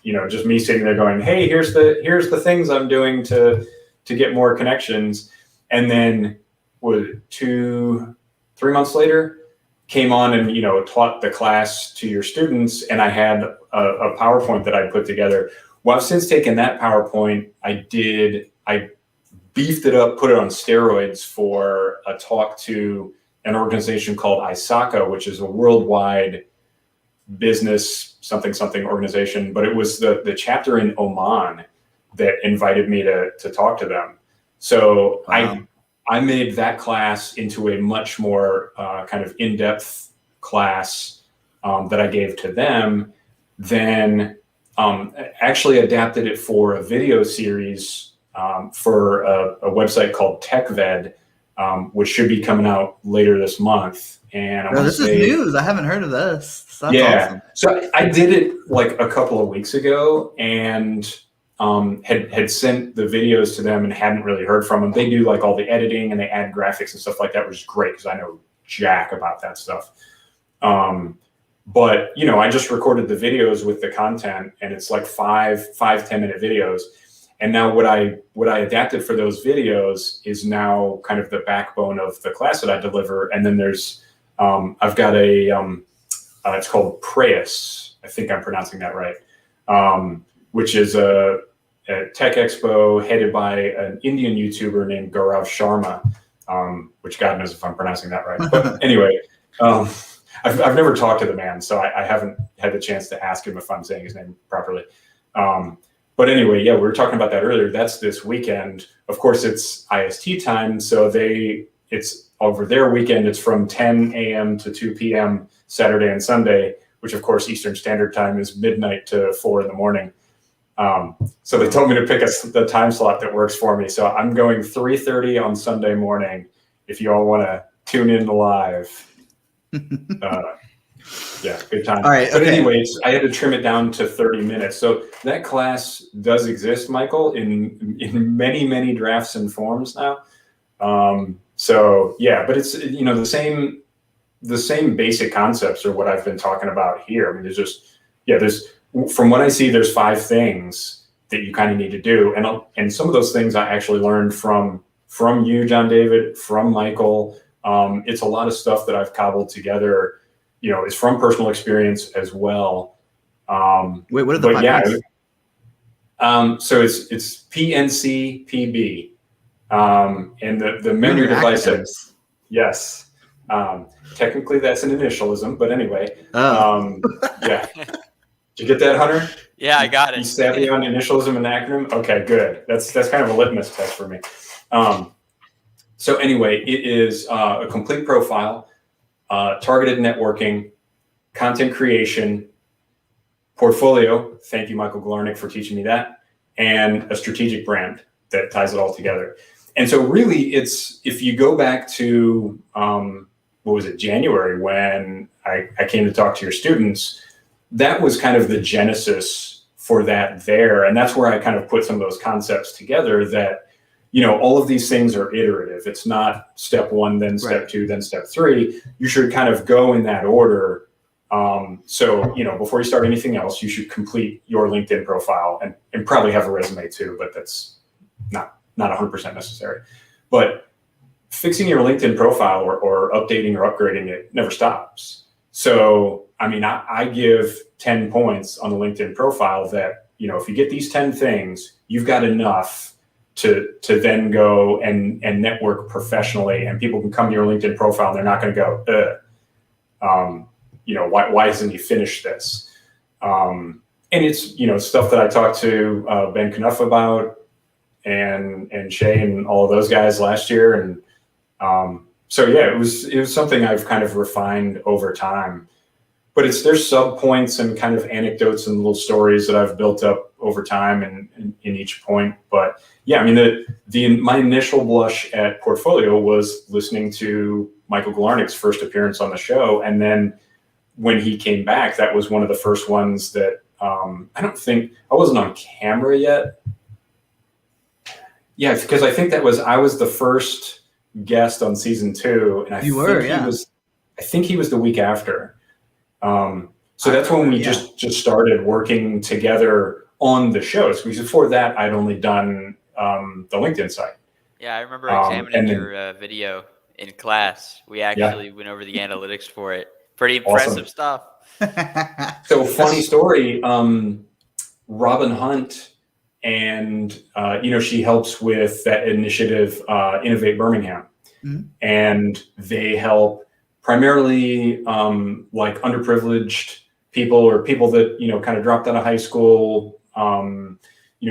me sitting there going, hey, here's the things I'm doing to get more connections. And then 2-3 months later, came on and, you know, taught the class to your students. And I had a PowerPoint that I put together. Well, I've since taken that PowerPoint, I beefed it up, put it on steroids for a talk to an organization called ISACA, which is a worldwide business something organization. But it was the chapter in Oman that invited me to talk to them. So wow. I made that class into a much more kind of in-depth class that I gave to them, then actually adapted it for a video series for a website called TechVed, which should be coming out later this month. And
this is news. I haven't heard of this. That's
yeah.
awesome.
So I did it like a couple of weeks ago and had sent the videos to them and hadn't really heard from them. They do like all the editing and they add graphics and stuff like that, which is great because I know jack about that stuff. But you know, I just recorded the videos with the content and it's like 5-10-minute videos. And now what I adapted for those videos is now kind of the backbone of the class that I deliver. And then there's, I've got it's called Preyas. I think I'm pronouncing that right. Which is a tech expo headed by an Indian YouTuber named Gaurav Sharma, which God knows if I'm pronouncing that right. But anyway, I've never talked to the man, so I haven't had the chance to ask him if I'm saying his name properly. But anyway, yeah, we were talking about that earlier. That's this weekend. Of course, it's IST time, so it's over their weekend. It's from 10 a.m. to 2 p.m. Saturday and Sunday, which of course Eastern Standard Time is midnight to 4 in the morning. So they told me to pick the time slot that works for me. So I'm going 3:30 on Sunday morning. If you all want to tune in live, yeah, good time.
All right,
but
okay.
anyways, I had to trim it down to 30 minutes. So that class does exist, Michael, in many drafts and forms now. So yeah, but it's, you know, the same basic concepts are what I've been talking about here. I mean, there's from what I see, there's 5 things that you kind of need to do. And some of those things I actually learned from you, John David, from Michael. It's a lot of stuff that I've cobbled together, you know, is from personal experience as well.
Wait, what are the 5 things?
So it's PNC, PB. And the memory device says, yes. Technically that's an initialism, but anyway. Yeah. Did you get that, Hunter?
Yeah, I got it.
You savvy on initialism and acronym? Okay, good. That's kind of a litmus test for me. So anyway, it is a complete profile, targeted networking, content creation, portfolio. Thank you, Michael Glarnick, for teaching me that, and a strategic brand that ties it all together. And so really it's, if you go back to, what was it, January, when I came to talk to your students, that was kind of the genesis for that there. And that's where I kind of put some of those concepts together that, you know, all of these things are iterative. It's not step 1, then step 2, then step 3. You should kind of go in that order. So, you know, before you start anything else, you should complete your LinkedIn profile and probably have a resume too, but that's not 100% necessary. But fixing your LinkedIn profile or updating or upgrading it never stops. So, I mean, I give 10 points on the LinkedIn profile that, you know, if you get these 10 things, you've got enough to then go and network professionally, and people can come to your LinkedIn profile and they're not going to go, you know, why hasn't he finished this? And it's, you know, stuff that I talked to Ben Knuff about and Shay and all of those guys last year. And So yeah, it was something I've kind of refined over time. But there's sub points and kind of anecdotes and little stories that I've built up over time and in each point. But yeah, I mean, my initial blush at Portfolio was listening to Michael Galarnik's first appearance on the show. And then when he came back, that was one of the first ones that I don't think I wasn't on camera yet. Yeah, because I think I was the first guest on season 2, and I think he was the week after. So that's when we just started working together on the shows. Because before that, I'd only done the LinkedIn site.
Yeah, I remember examining your video in class. We actually went over the analytics for it. Pretty impressive stuff.
So funny story. Robin Hunt, and she helps with that initiative, Innovate Birmingham, and they help primarily like underprivileged people or people that kind of dropped out of high school,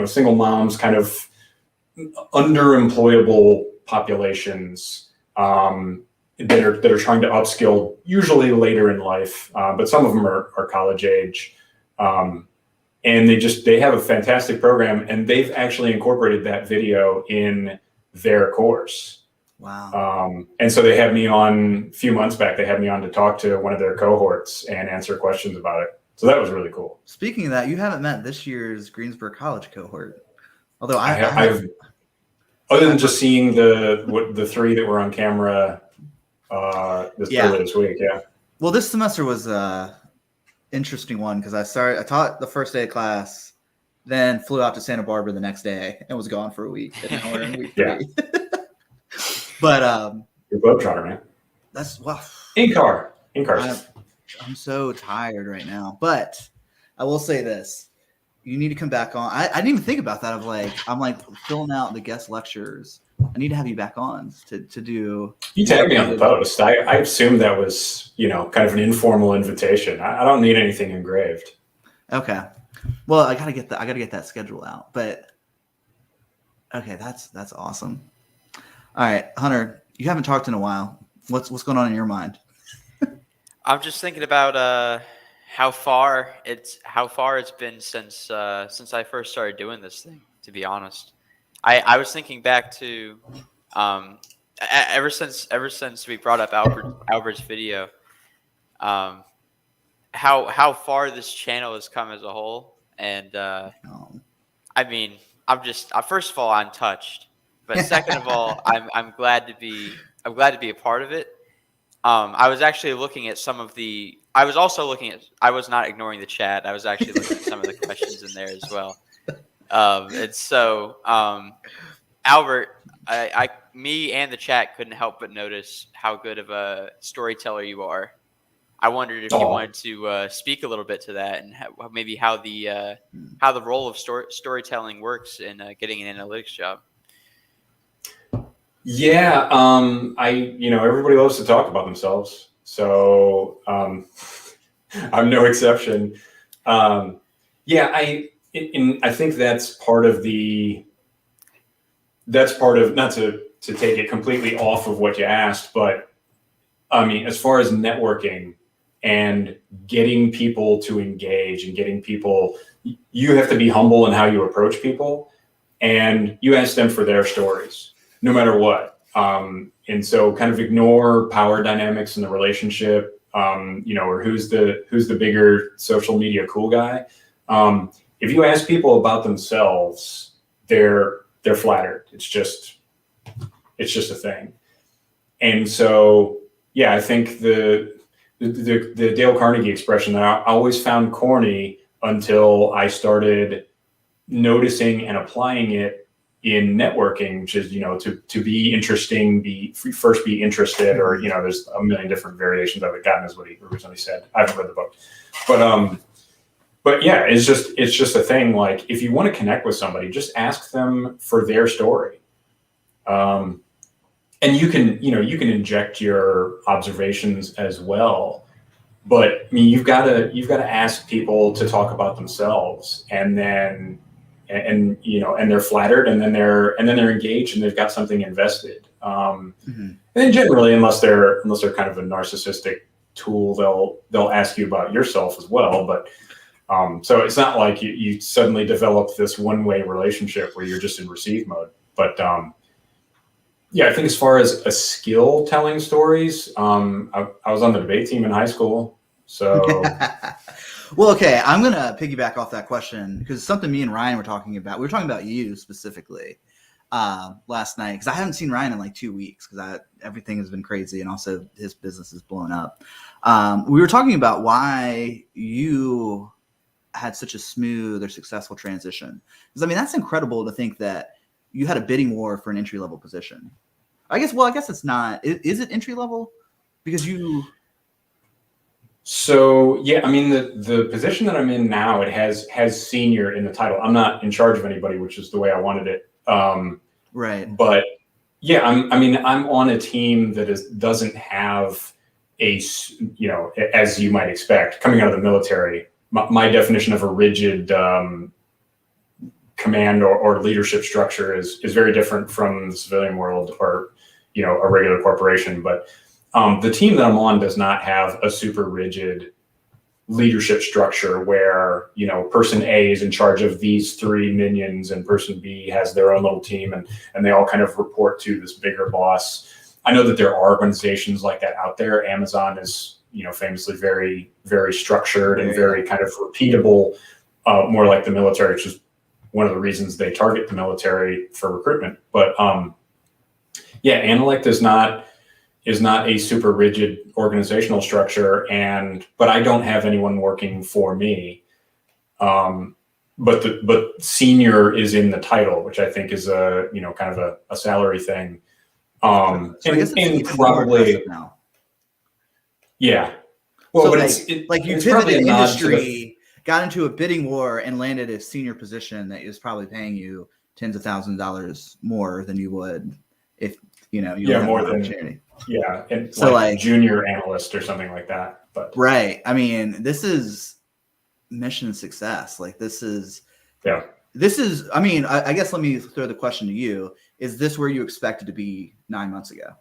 single moms, kind of underemployable populations that are trying to upskill, usually later in life, but some of them are college age. And they have a fantastic program, and they've actually incorporated that video in their course.
Wow.
And so they had me on a few months back. They had me on to talk to one of their cohorts and answer questions about it. So that was really cool.
Speaking of that, you haven't met this year's Greensboro College cohort. Although
I've other than just seeing the 3 that were on camera earlier this week. Yeah.
Well, this semester was interesting one because I taught the first day of class, then flew out to Santa Barbara the next day and was gone for a week. And now we're in week 3. But
you're globetrotter, man.
That's
in cars.
I'm so tired right now, but I will say this: you need to come back on. I didn't even think about that. I'm like filling out the guest lectures. I need to have you back on to do.
You tagged me on the post. I assumed that was kind of an informal invitation. I don't need anything engraved.
Okay. Well, I gotta get that schedule out. But okay, that's awesome. All right, Hunter, you haven't talked in a while. What's going on in your mind?
I'm just thinking about how far it's been since I first started doing this thing. To be honest, I was thinking back to ever since we brought up Albert's video, how far this channel has come as a whole, and I mean, first of all, I'm touched. But second of all, I'm glad to be a part of it. I was actually looking at some of the. I was not ignoring the chat. I was actually looking at some of the questions in there as well. And so, Albert, me and the chat couldn't help but notice how good of a storyteller you are. I wondered if you wanted to speak a little bit to that, and maybe how the role of storytelling works in getting an analytics job.
Yeah, everybody loves to talk about themselves, so I'm no exception. I think that's part of not to take it completely off of what you asked, but I mean, as far as networking and getting people to engage and getting people, you have to be humble in how you approach people, and you ask them for their stories, no matter what. And so kind of ignore power dynamics in the relationship, or who's the bigger social media cool guy. If you ask people about themselves, they're flattered. It's just a thing. And so, yeah, I think the Dale Carnegie expression that I always found corny until I started noticing and applying it in networking, which is, to be interesting, first be interested, or, there's a million different variations of it. God knows what he originally said. I haven't read the book, but yeah, it's just a thing. Like, if you want to connect with somebody, just ask them for their story. And you can inject your observations as well. But I mean, you've got to ask people to talk about themselves, and then, and they're flattered, and then they're engaged, and they've got something invested. And then generally, unless they're kind of a narcissistic tool, they'll ask you about yourself as well. But so it's not like you suddenly develop this one-way relationship where you're just in receive mode. But yeah, I think as far as a skill telling stories, I was on the debate team in high school. So,
well, okay, I'm going to piggyback off that question because it's something me and Ryan were talking about. We were talking about you specifically last night because I haven't seen Ryan in like 2 weeks because everything has been crazy and also his business is blown up. We were talking about why you had such a smooth or successful transition. Because I mean, that's incredible to think that you had a bidding war for an entry-level position. I guess it's not. Is it entry-level? Because you...
So, yeah, I mean, the position that I'm in now, it has senior in the title. I'm not in charge of anybody, which is the way I wanted it.
Right.
But, yeah, I'm on a team that doesn't have as you might expect, coming out of the military, my definition of a rigid command or leadership structure is very different from the civilian world or, a regular corporation. But the team that I'm on does not have a super rigid leadership structure where, person A is in charge of these 3 minions and person B has their own little team and they all kind of report to this bigger boss. I know that there are organizations like that out there. Amazon is, famously very, very structured and very kind of repeatable, more like the military, which is one of the reasons they target the military for recruitment. But yeah, Analect is not a super rigid organizational structure, but I don't have anyone working for me. But senior is in the title, which I think is kind of a salary thing.
So I guess it's probably now.
Yeah. Well,
so but you pivoted industry, got into a bidding war, and landed a senior position that is probably paying you tens of thousands of dollars more than you would if you
more than
opportunity.
Yeah, and
so
like junior analyst or something like that. But
right, I mean, this is mission success. Like this is. I mean, I guess let me throw the question to you: is this where you expected to be 9 months ago?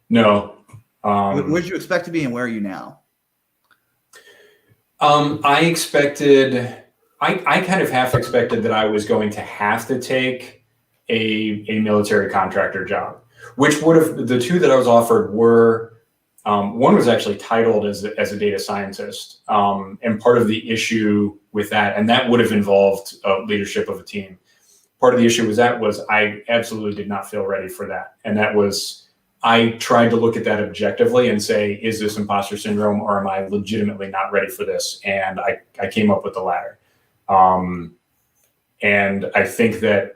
No.
Where did you expect to be, and where are you now?
I kind of half expected that I was going to have to take a military contractor job, which would have, the 2 that I was offered were, one was actually titled as a data scientist. And part of the issue with that, and that would have involved leadership of a team. Part of the issue was I absolutely did not feel ready for that. And that was, I tried to look at that objectively and say, is this imposter syndrome or am I legitimately not ready for this? And I came up with the latter. And I think that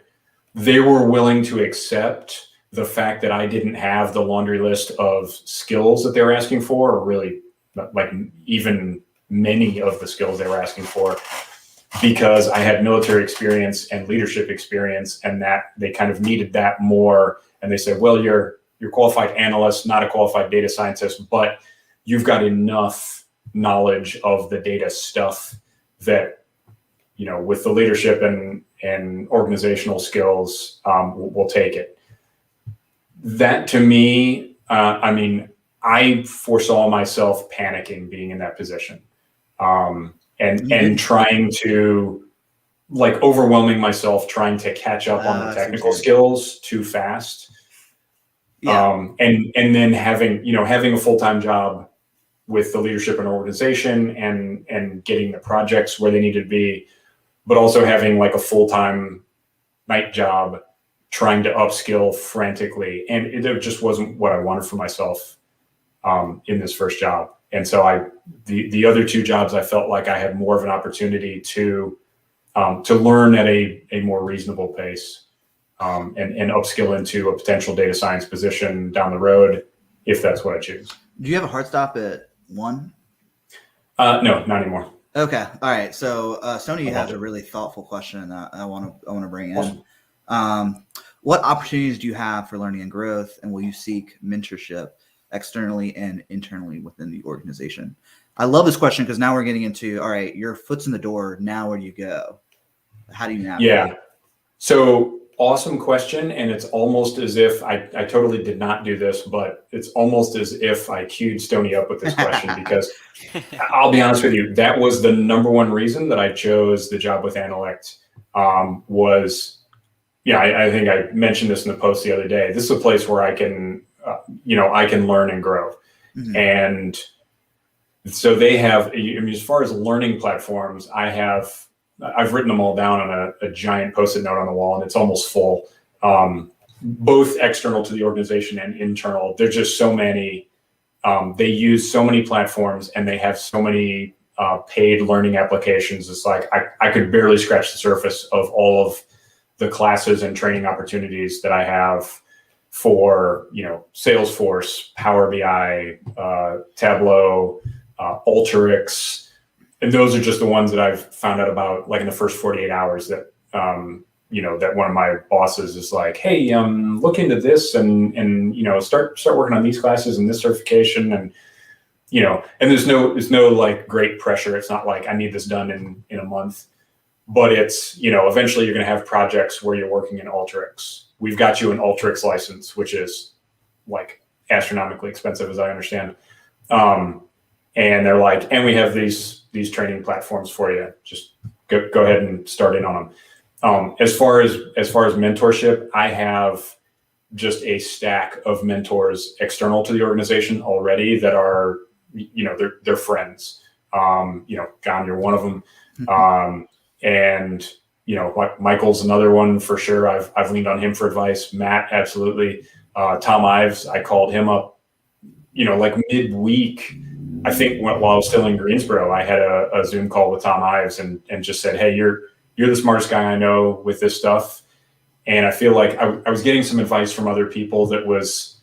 they were willing to accept the fact that I didn't have the laundry list of skills that they were asking for, or really like even many of the skills they were asking for, because I had military experience and leadership experience, and that they kind of needed that more. And they said, well, you're qualified analyst, not a qualified data scientist, but you've got enough knowledge of the data stuff that, with the leadership and organizational skills, we'll take it. That to me, I foresaw myself panicking being in that position, and trying to, like, overwhelming myself, trying to catch up on the technical skills too fast. Yeah. And then having a full-time job with the leadership and organization and getting the projects where they needed to be, but also having like a full-time night job, trying to upskill frantically. And it just wasn't what I wanted for myself in this first job. And so the other 2 jobs, I felt like I had more of an opportunity to learn at a more reasonable pace. And upskill into a potential data science position down the road, if that's what I choose.
Do you have a hard stop at 1?
No, not anymore.
Okay, all right. So Sony has a really thoughtful question that I want to bring in. Awesome. What opportunities do you have for learning and growth, and will you seek mentorship externally and internally within the organization? I love this question because now we're getting into, all right, your foot's in the door. Now where do you go? How do you navigate?
Yeah. So awesome question. And it's almost as if I totally did not do this, but it's almost as if I queued Stoney up with this question because I'll be honest with you, that was the number one reason that I chose the job with Analect. I think I mentioned this in the post the other day. This is a place where I can, I can learn and grow. Mm-hmm. And so they have, as far as learning platforms, I've written them all down on a giant Post-it note on the wall, and it's almost full, both external to the organization and internal. There's just so many. They use so many platforms, and they have so many paid learning applications. It's like I could barely scratch the surface of all of the classes and training opportunities that I have for, Salesforce, Power BI, Tableau, Alteryx. And those are just the ones that I've found out about, like in the first 48 hours that, that one of my bosses is like, hey, look into this and start working on these classes and this certification. And, and there's no like great pressure. It's not like I need this done in a month, but it's, eventually you're going to have projects where you're working in Alteryx. We've got you an Alteryx license, which is like astronomically expensive, as I understand. And they're like, and we have these training platforms for you. Just go ahead and start in on them. As far as mentorship, I have just a stack of mentors external to the organization already that are, they're friends. John, you're one of them. And Michael's another one for sure. I've leaned on him for advice. Matt, absolutely. Tom Ives, I called him up, like midweek. I think while I was still in Greensboro, I had a Zoom call with Tom Ives and just said, hey, you're the smartest guy I know with this stuff. And I feel like I was getting some advice from other people that was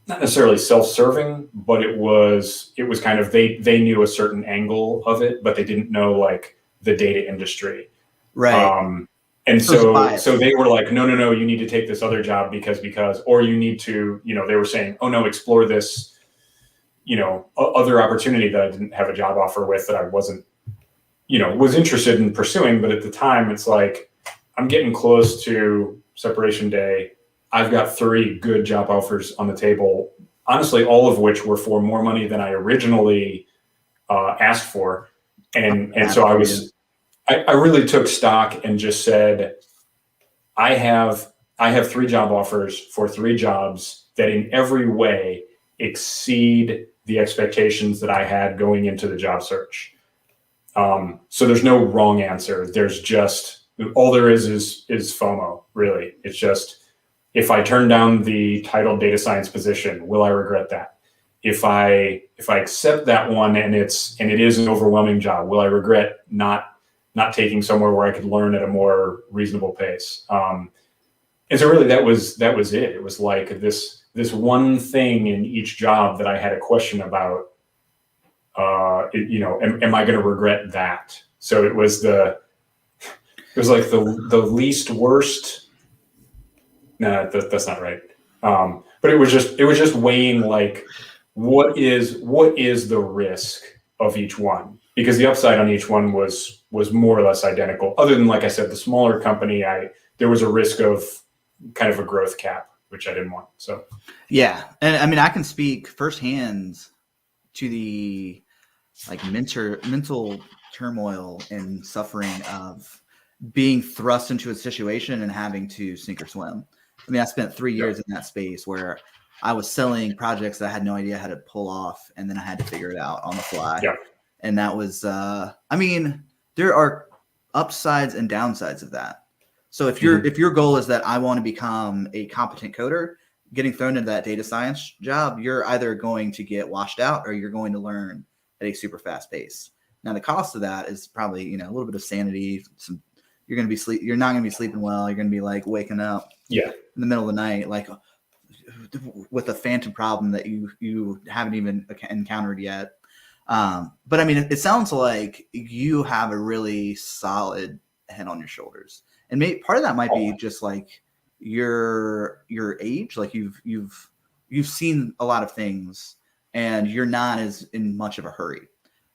not necessarily self-serving, but it was kind of, they knew a certain angle of it, but they didn't know like the data industry.
Right.
And so they were like, no, you need to take this other job because, or you need to, they were saying, oh no, explore this, other opportunity that I didn't have a job offer with that I wasn't, was interested in pursuing. But at the time it's like, I'm getting close to separation day. I've got 3 good job offers on the table, honestly, all of which were for more money than I originally asked for. And so I really took stock and just said, I have 3 job offers for 3 jobs that in every way exceed the expectations that I had going into the job search. So there's no wrong answer. There's just, all there is FOMO, really. It's just, if I turn down the titled data science position, will I regret that? If I accept that one and it is an overwhelming job, will I regret not taking somewhere where I could learn at a more reasonable pace? And so really that was it. It was like this one thing in each job that I had a question about, am I going to regret that? So it was like the least worst. No, that's not right. But it was just weighing like, what is the risk of each one? Because the upside on each one was more or less identical. Other than, like I said, the smaller company, there was a risk of kind of a growth cap, which I didn't want. So
yeah, and I mean, I can speak firsthand to the like mental turmoil and suffering of being thrust into a situation and having to sink or swim. I mean, I spent 3 years in that space where I was selling projects that I had no idea how to pull off, and then I had to figure it out on the fly.
Yeah.
And that was, I mean, there are upsides and downsides of that. So if your goal is that I want to become a competent coder, getting thrown into that data science job, you're either going to get washed out or you're going to learn at a super fast pace. Now, the cost of that is probably, a little bit of sanity. You're going to be you're not going to be sleeping well. You're going to be like waking up in the middle of the night, like with a phantom problem that you haven't even encountered yet. But I mean, it sounds like you have a really solid head on your shoulders, and part of that might be just like your age. Like you've seen a lot of things, and you're not as in much of a hurry.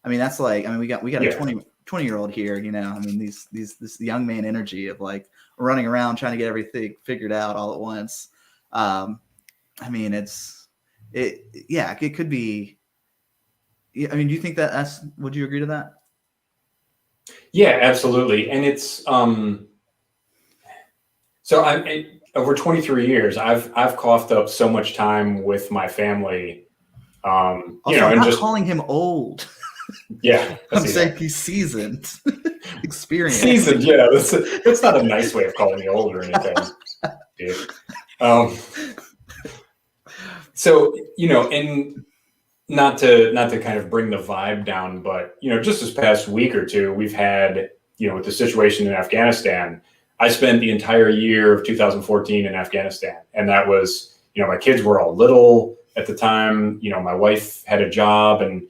I mean, that's like, we got a 20-year-old here, I mean, this young man energy of like running around trying to get everything figured out all at once. I mean, it could be. I mean, do you think would you agree to that?
Yeah, absolutely. And it's so over 23 years, I've coughed up so much time with my family.
Also,
and
I'm not
just
calling him old.
Yeah,
I'm saying he's seasoned, experienced.
Seasoned, yeah. That's not a nice way of calling me old or anything, dude. So and not to kind of bring the vibe down, but just this past week or two, we've had with the situation in Afghanistan. I spent the entire year of 2014 in Afghanistan, and that was my kids were all little at the time. My wife had a job, and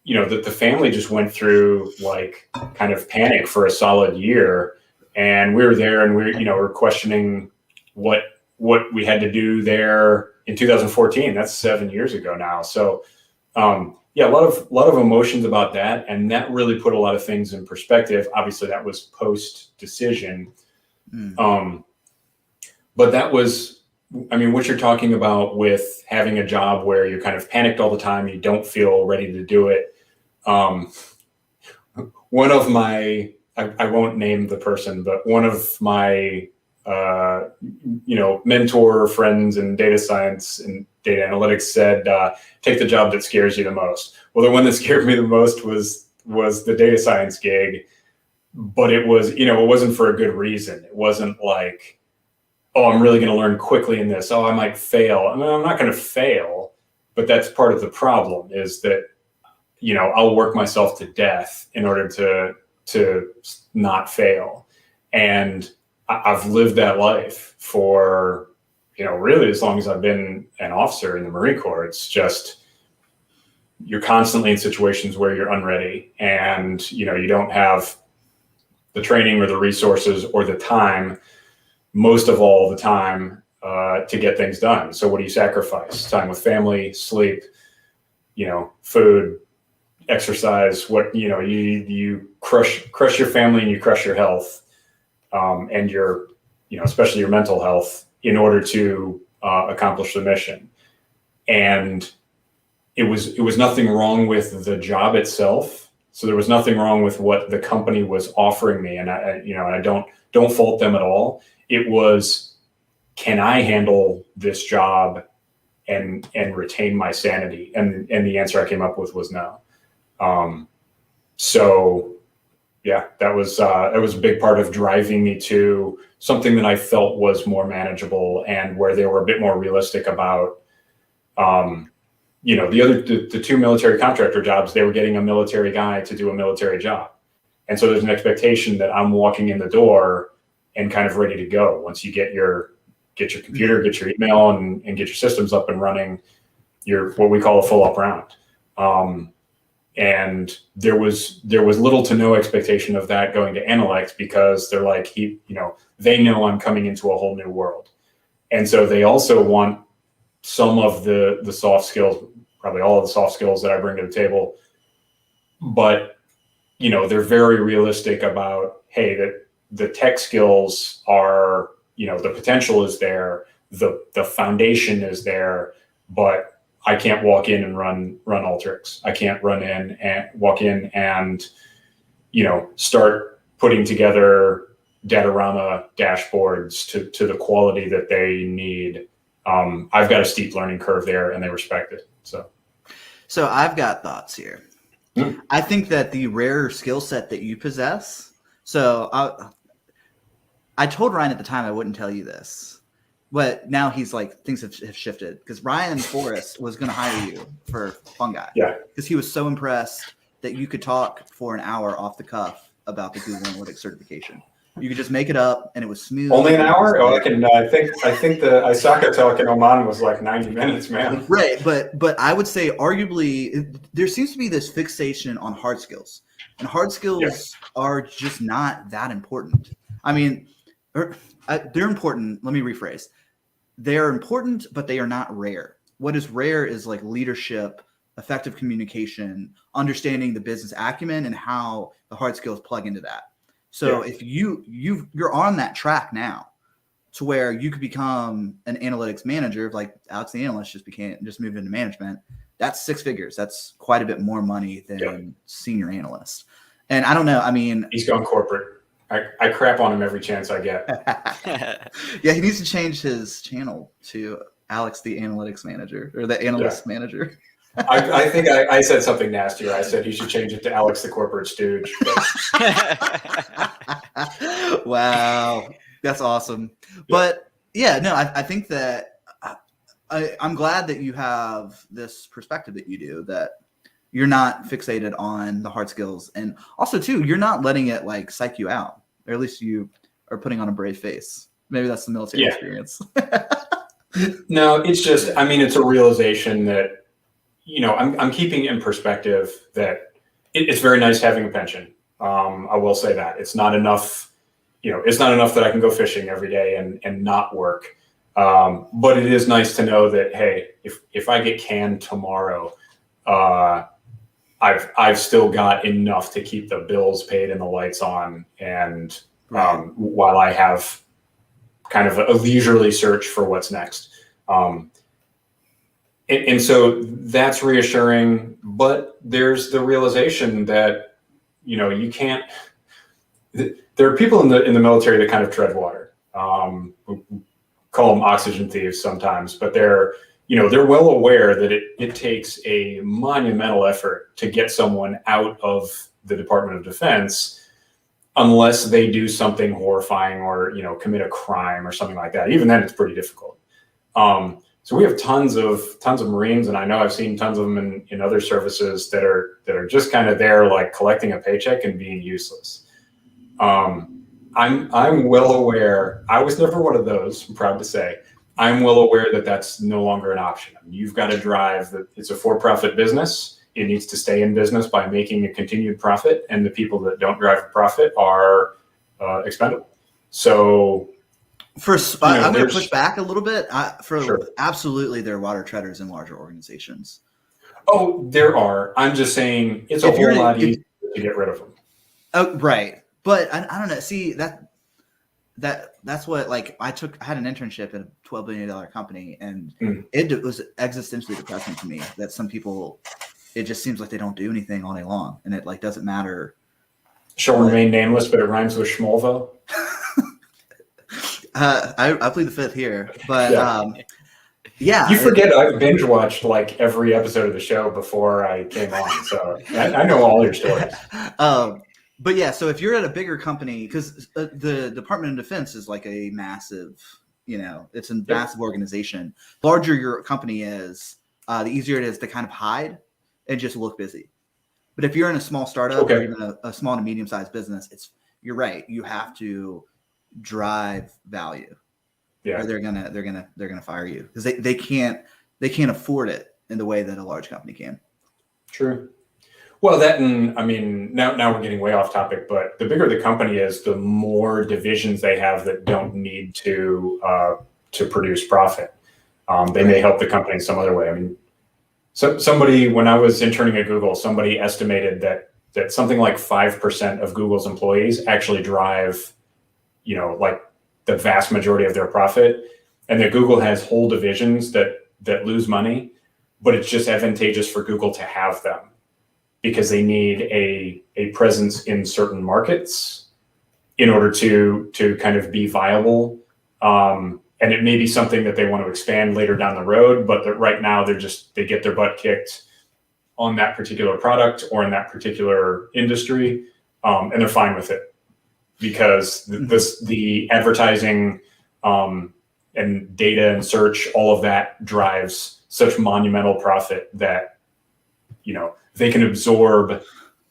the family just went through like kind of panic for a solid year, and we were there, and we're questioning what we had to do there in 2014. That's 7 years ago now. So a lot of emotions about that, and that really put a lot of things in perspective. Obviously, that was post decision, but that was, I mean, what you're talking about with having a job where you're kind of panicked all the time, you don't feel ready to do it. One of my, I won't name the person, but one of my, mentor friends in data science and data analytics said, take the job that scares you the most. Well, the one that scared me the most was the data science gig, but it was, it wasn't for a good reason. It wasn't like, oh, I'm really going to learn quickly in this. Oh, I might fail. I mean, I'm not going to fail, but that's part of the problem is that, I'll work myself to death in order to not fail. And I've lived that life for, really as long as I've been an officer in the Marine Corps. It's just, you're constantly in situations where you're unready and, you don't have the training or the resources or the time, most of all the time, to get things done. So what do you sacrifice? Time with family, sleep, food, exercise. What, you crush your family and you crush your health, and your, especially your mental health in order to accomplish the mission. And it was nothing wrong with the job itself. So there was nothing wrong with what the company was offering me. And I don't fault them at all. It was, can I handle this job and retain my sanity? And the answer I came up with was no. So yeah, that was a big part of driving me to something that I felt was more manageable and where they were a bit more realistic about, the two military contractor jobs. They were getting a military guy to do a military job. And so there's an expectation that I'm walking in the door and kind of ready to go. Once you get your computer, get your email and get your systems up and running, you're what we call a full up round. And there was little to no expectation of that going to Analect because they're like, they know I'm coming into a whole new world. And so they also want some of the soft skills, probably all of the soft skills that I bring to the table. But, they're very realistic about, hey, that the tech skills are, the potential is there, the foundation is there, but I can't walk in and run Alteryx. I can't walk in and, start putting together Datorama dashboards to the quality that they need. I've got a steep learning curve there, and they respect it. So
I've got thoughts here. I think that the rare skill set that you possess. So I told Ryan at the time I wouldn't tell you this. But now he's like, things have shifted because Ryan Forrest was going to hire you for Fungi.
Yeah. Because
he was so impressed that you could talk for an hour off the cuff about the Google Analytics certification. You could just make it up and it was smooth.
Only an hour? Oh, I think the ISACA talk in Oman was like 90 minutes, man.
Right. But I would say arguably there seems to be this fixation on hard skills. And hard skills are just not that important. I mean, they're important. Let me rephrase. They're important, but they are not rare. What is rare is like leadership, effective communication, understanding the business acumen, and how the hard skills plug into that. So if you're on that track now to where you could become an analytics manager, like Alex the analyst just moved into management, that's 6 figures. That's quite a bit more money than senior analyst. And I don't know. I mean,
he's gone corporate. I crap on him every chance I get.
Yeah, he needs to change his channel to Alex the analytics manager or the analyst manager.
I think I said something nastier. I said he should change it to Alex the corporate stooge.
Wow, that's awesome. But yeah, no, I think that I'm glad that you have this perspective that you do, that you're not fixated on the hard skills, and also too, you're not letting it like psych you out, or at least you are putting on a brave face. Maybe that's the military experience.
No, it's just, I mean, it's a realization that, you know, I'm keeping in perspective that it's very nice having a pension. I will say that it's not enough, you know, it's not enough that I can go fishing every day and not work. But it is nice to know that, hey, if I get canned tomorrow, I've still got enough to keep the bills paid and the lights on. And while I have kind of a leisurely search for what's next. And so that's reassuring, but there's the realization that, you know, you can't, there are people in the military that kind of tread water. We call them oxygen thieves sometimes, but they're well aware that it takes a monumental effort to get someone out of the Department of Defense unless they do something horrifying or, you know, commit a crime or something like that. Even then it's pretty difficult. So we have tons of Marines, and I know I've seen tons of them in other services that are just kind of there, like collecting a paycheck and being useless. I'm well aware. I was never one of those, I'm proud to say. I'm well aware that that's no longer an option. I mean, you've got to drive that. It's a for-profit business. It needs to stay in business by making a continued profit, and the people that don't drive a profit are expendable. So.
I'm going to push back a little bit. Absolutely, there are water treaders in larger organizations.
Oh, there are. I'm just saying it's a whole lot easier to get rid of them.
Oh, right. But I don't know. See, that's what, like, I had an internship at a $12 billion company, and it was existentially depressing to me that some people, it just seems like they don't do anything all day long, and it like doesn't matter.
Shall remain nameless, but it rhymes with Schmolvo.
I plead the fifth here, but yeah.
You forget I've binge watched like every episode of the show before I came on, so I know all your stories.
But yeah, so if you're at a bigger company, because the Department of Defense is like a massive, you know, it's a massive organization. The larger your company is, the easier it is to kind of hide and just look busy. But if you're in a small startup or even a small to medium sized business, you're right. You have to drive value. Or they're gonna fire you because they can't afford it in the way that a large company can.
True. Well, that, and I mean, now we're getting way off topic, but the bigger the company is, the more divisions they have that don't need to produce profit. They may help the company in some other way. I mean, somebody, when I was interning at Google, somebody estimated that something like 5% of Google's employees actually drive, you know, like the vast majority of their profit, and that Google has whole divisions that lose money, but it's just advantageous for Google to have them because they need a presence in certain markets in order to kind of be viable. And it may be something that they want to expand later down the road, but that right now they get their butt kicked on that particular product or in that particular industry, and they're fine with it because the advertising and data and search, all of that drives such monumental profit that, you know, they can absorb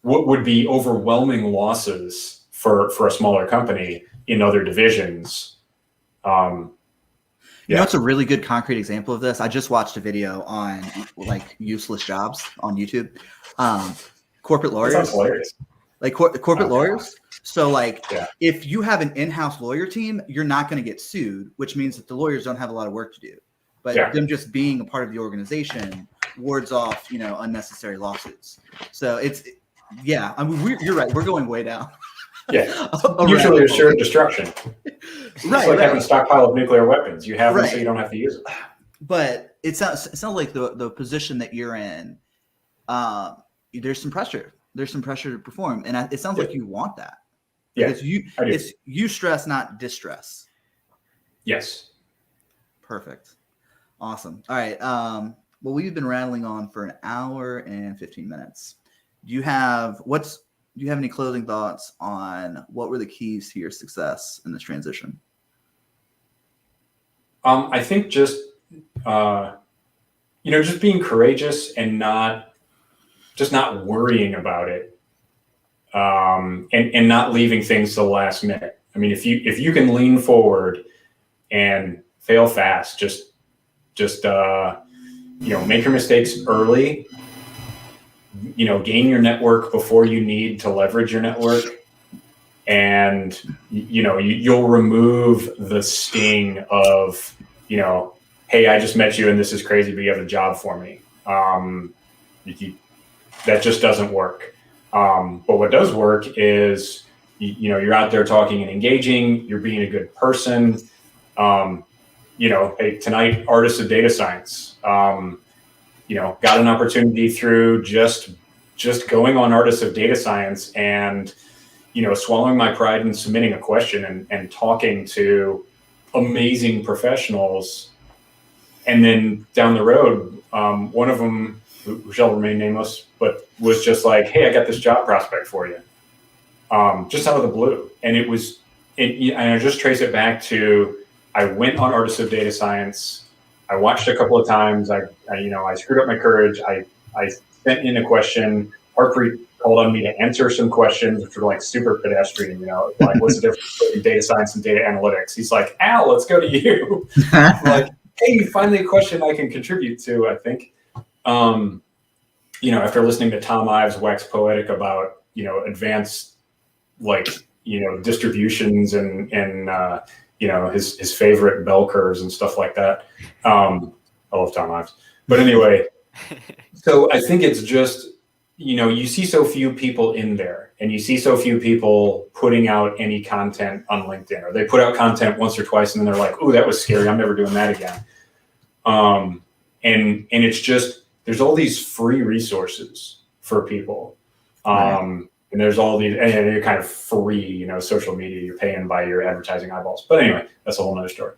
what would be overwhelming losses for a smaller company in other divisions.
You know, it's a really good concrete example of this. I just watched a video on like useless jobs on YouTube. Corporate lawyers.
That sounds hilarious.
Like corporate lawyers. So like if you have an in-house lawyer team, you're not going to get sued, which means that the lawyers don't have a lot of work to do. But them just being a part of the organization wards off, unnecessary lawsuits. So yeah, I mean, you're right. We're going way down.
Yeah, mutually assured destruction. It's like having a stockpile of nuclear weapons. You have them so you don't have to use them.
But it sounds like the position that you're in, there's some pressure. There's some pressure to perform, and it sounds like you want that. Because it's you stress, not distress.
Yes.
Perfect. Awesome. All right. Well, we've been rattling on for an hour and 15 minutes. Do you have any closing thoughts on what were the keys to your success in this transition?
I think just being courageous and not worrying about it, and not leaving things to the last minute. I mean, if you can lean forward and fail fast, just make your mistakes early. Gain your network before you need to leverage your network, and you'll remove the sting of hey, I just met you and this is crazy, but you have a job for me. That just doesn't work. But what does work is you're out there talking and engaging. You're being a good person. Hey, tonight, artists of data science. Got an opportunity through just going on Artists of Data Science and, swallowing my pride and submitting a question and talking to amazing professionals. And then down the road, one of them, who shall remain nameless, but was just like, hey, I got this job prospect for you, just out of the blue. And and I just trace it back to, I went on Artists of Data Science. I watched a couple of times. I screwed up my courage. I sent in a question. Harpreet called on me to answer some questions, which were like super pedestrian, like what's the difference between data science and data analytics? He's like, Al, let's go to you. I'm like, hey, finally a question I can contribute to, I think. After listening to Tom Ives wax poetic about, advanced, distributions and his favorite bell curves and stuff like that. I love Tom Ives. But anyway, so I think it's just, you see so few people in there, and you see so few people putting out any content on LinkedIn, or they put out content once or twice and then they're like, "Ooh, that was scary. I'm never doing that again." And it's just, there's all these free resources for people. And there's all these, and you're kind of free, social media, you're paying by your advertising eyeballs. But anyway, that's a whole nother story.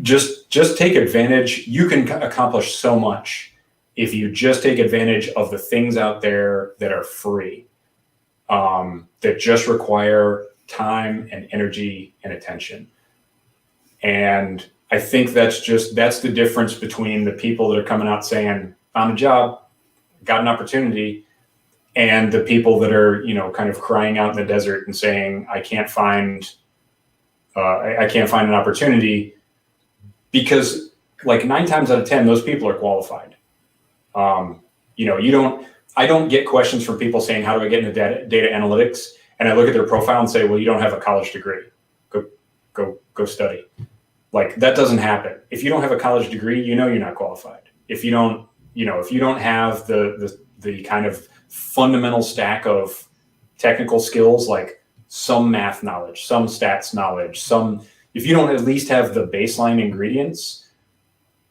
Just take advantage. You can accomplish so much if you just take advantage of the things out there that are free, that just require time and energy and attention. And I think that's the difference between the people that are coming out saying, found a job, got an opportunity, and the people that are, kind of crying out in the desert and saying, I can't find an opportunity, because like 9 times out of 10, those people are qualified. I don't get questions from people saying, how do I get into data analytics? And I look at their profile and say, well, you don't have a college degree. Go study. Like, that doesn't happen. If you don't have a college degree, you're not qualified. If you don't have the kind of fundamental stack of technical skills, like some math knowledge, some stats knowledge, if you don't at least have the baseline ingredients,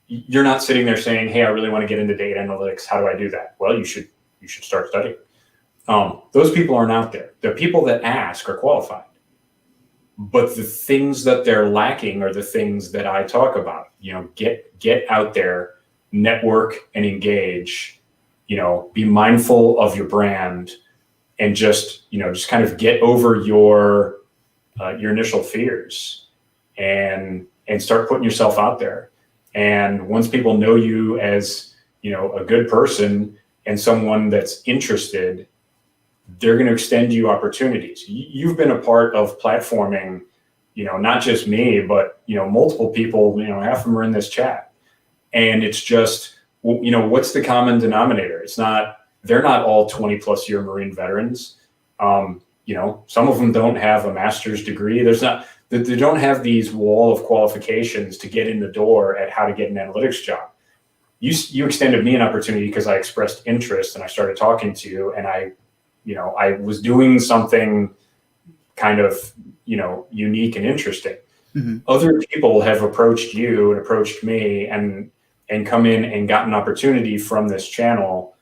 you're not sitting there saying, hey, I really want to get into data analytics. How do I do that? Well, you should start studying. Those people aren't out there. The people that ask are qualified. But the things that they're lacking are the things that I talk about. Get out there, network and engage, be mindful of your brand, and just kind of get over your initial fears and start putting yourself out there. And once people know you as, a good person and someone that's interested, they're going to extend you opportunities. You've been a part of platforming, not just me, but, multiple people, half of them are in this chat. And it's just, what's the common denominator? They're not all 20+ year Marine veterans. Some of them don't have a master's degree. They don't have these wall of qualifications to get in the door at how to get an analytics job. you extended me an opportunity because I expressed interest and I started talking to you, and I was doing something kind of, unique and interesting.
Mm-hmm.
Other people have approached you and approached me and come in and got an opportunity from this channel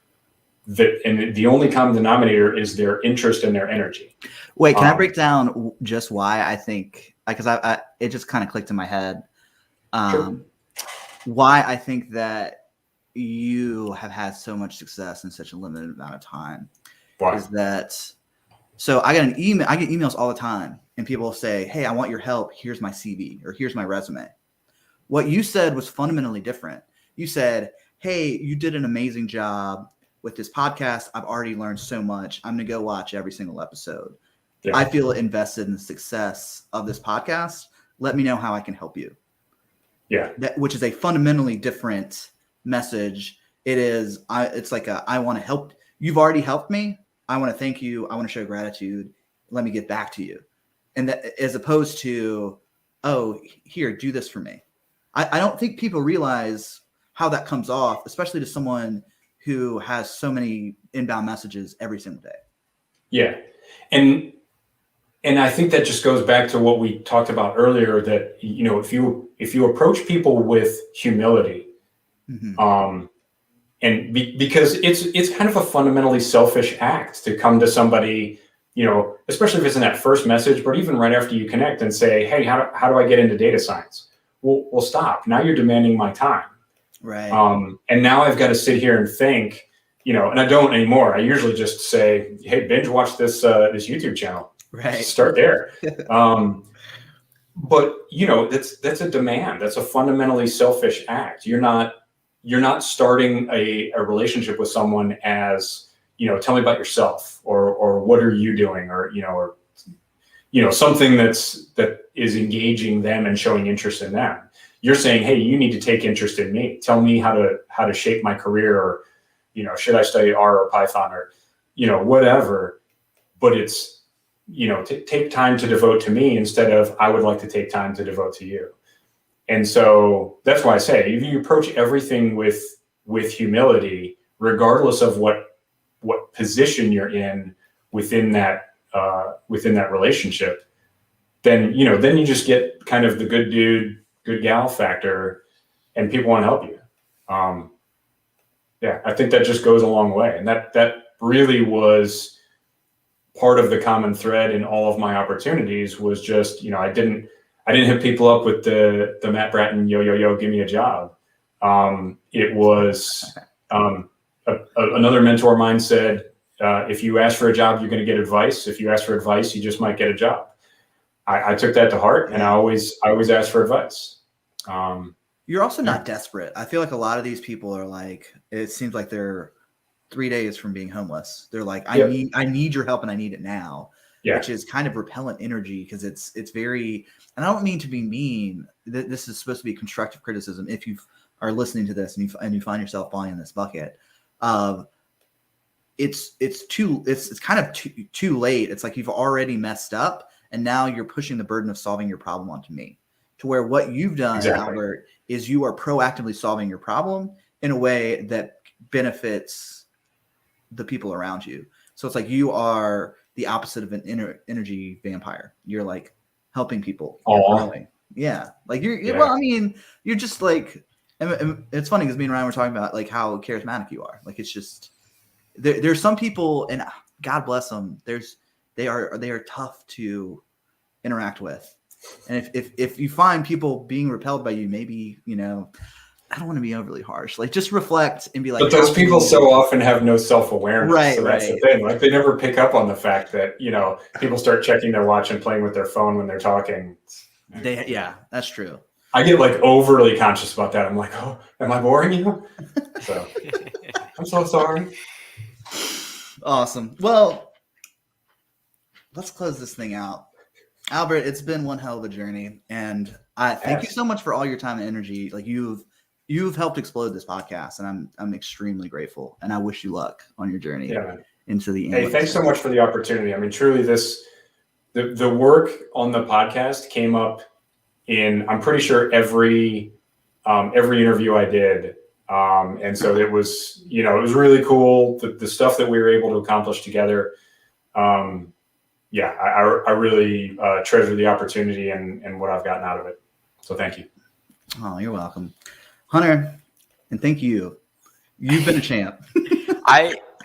and the only common denominator is their interest and their energy.
Wait, can I break down just why I think, because I it just kind of clicked in my head.
Sure.
Why I think that you have had so much success in such a limited amount of time.
Why?
Is that, so I get emails all the time and people say, hey, I want your help. Here's my CV or here's my resume. What you said was fundamentally different. You said, hey, you did an amazing job with this podcast. I've already learned so much. I'm going to go watch every single episode. Yeah. I feel invested in the success of this podcast. Let me know how I can help you.
Yeah.
Which is a fundamentally different message. It's like I want to help. You've already helped me. I want to thank you. I want to show gratitude. Let me get back to you. And that, as opposed to, oh, here, do this for me. I don't think people realize how that comes off, especially to someone who has so many inbound messages every single day.
Yeah. And I think that just goes back to what we talked about earlier, that, if you approach people with humility,
mm-hmm.
Because it's kind of a fundamentally selfish act to come to somebody, especially if it's in that first message, but even right after you connect and say, hey, how do I get into data science? Well, stop. Now you're demanding my time.
Right.
And now I've got to sit here and think, and I don't anymore. I usually just say, hey, binge watch this YouTube channel.
Right.
Start there. But that's a demand. That's a fundamentally selfish act. You're not starting a relationship with someone as, tell me about yourself or what are you doing or something that is engaging them and showing interest in them. You're saying, hey, you need to take interest in me. Tell me how to shape my career, or, should I study R or Python or, whatever. But it's, take time to devote to me instead of I would like to take time to devote to you. And so that's why I say, if you approach everything with humility, regardless of what position you're in within that relationship, then you just get kind of the good dude, good gal factor, and people want to help you. I think that just goes a long way, and that really was part of the common thread in all of my opportunities. Was just, I didn't hit people up with the Matt Bratton yo give me a job. It was another mentor of mine said, if you ask for a job, you're going to get advice. If you ask for advice, you just might get a job. I took that to heart, and I always ask for advice.
You're also not desperate. I feel like a lot of these people are like, it seems like they're 3 days from being homeless. They're like, I need your help and I need it now. Yeah. Which is kind of repellent energy, because it's very, and I don't mean to be mean. This is supposed to be constructive criticism. If you are listening to this and you find yourself falling in this bucket, it's kind of too late. It's like you've already messed up, and now you're pushing the burden of solving your problem onto me. To where what you've done, Albert, is you are proactively solving your problem in a way that benefits the people around you. So it's like you are the opposite of an energy vampire. You're like helping people. Yeah. Like well, I mean, you're just like, and it's funny because me and Ryan were talking about like how charismatic you are. Like, it's just, there's some people, and God bless them, they are tough to interact with. And if you find people being repelled by you, maybe, I don't want to be overly harsh. Like, just reflect and be like.
But those people so often have no self-awareness.
Right,
so that's the thing. Like, they never pick up on the fact that, people start checking their watch and playing with their phone when they're talking.
Yeah, that's true.
I get like overly conscious about that. I'm like, oh, am I boring you? So I'm so sorry.
Awesome. Well, let's close this thing out. Albert, it's been one hell of a journey, and I thank you so much for all your time and energy. Like, you've helped explode this podcast, and I'm extremely grateful, and I wish you luck on your journey into the.
Hey, thanks so much for the opportunity. I mean, truly, the work on the podcast came up in, I'm pretty sure every interview I did, And so it was, it was really cool. The stuff that we were able to accomplish together. I really treasure the opportunity and what I've gotten out of it. So thank you.
Oh, you're welcome, Hunter. And thank you. You've been a champ.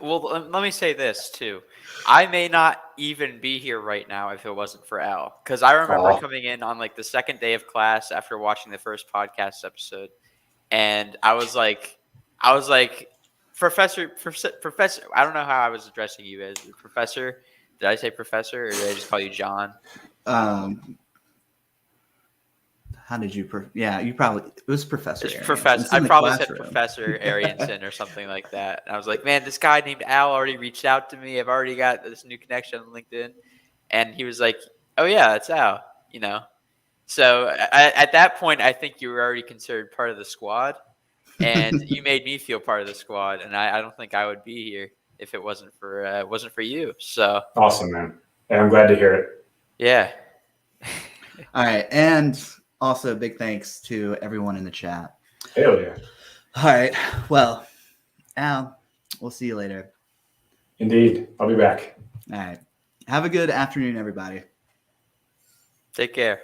Well, let me say this too. I may not even be here right now if it wasn't for Al, because I remember coming in on like the second day of class after watching the first podcast episode, and I was like, Professor. I don't know how I was addressing you as Professor. Did I say Professor, or did I just call you John?
How did you? You probably it was Professor.
It's Professor. I probably said Professor Ariansen or something like that. And I was like, man, this guy named Al already reached out to me. I've already got this new connection on LinkedIn, and he was like, oh yeah, that's Al. So at that point, I think you were already considered part of the squad, and you made me feel part of the squad. And I don't think I would be here if it wasn't for you. So
awesome, man. And I'm glad to hear it.
Yeah.
All right, and also big thanks to everyone in the chat.
Hell yeah.
All right. Well, Al, we'll see you later.
Indeed. I'll be back.
All right. Have a good afternoon, everybody.
Take care.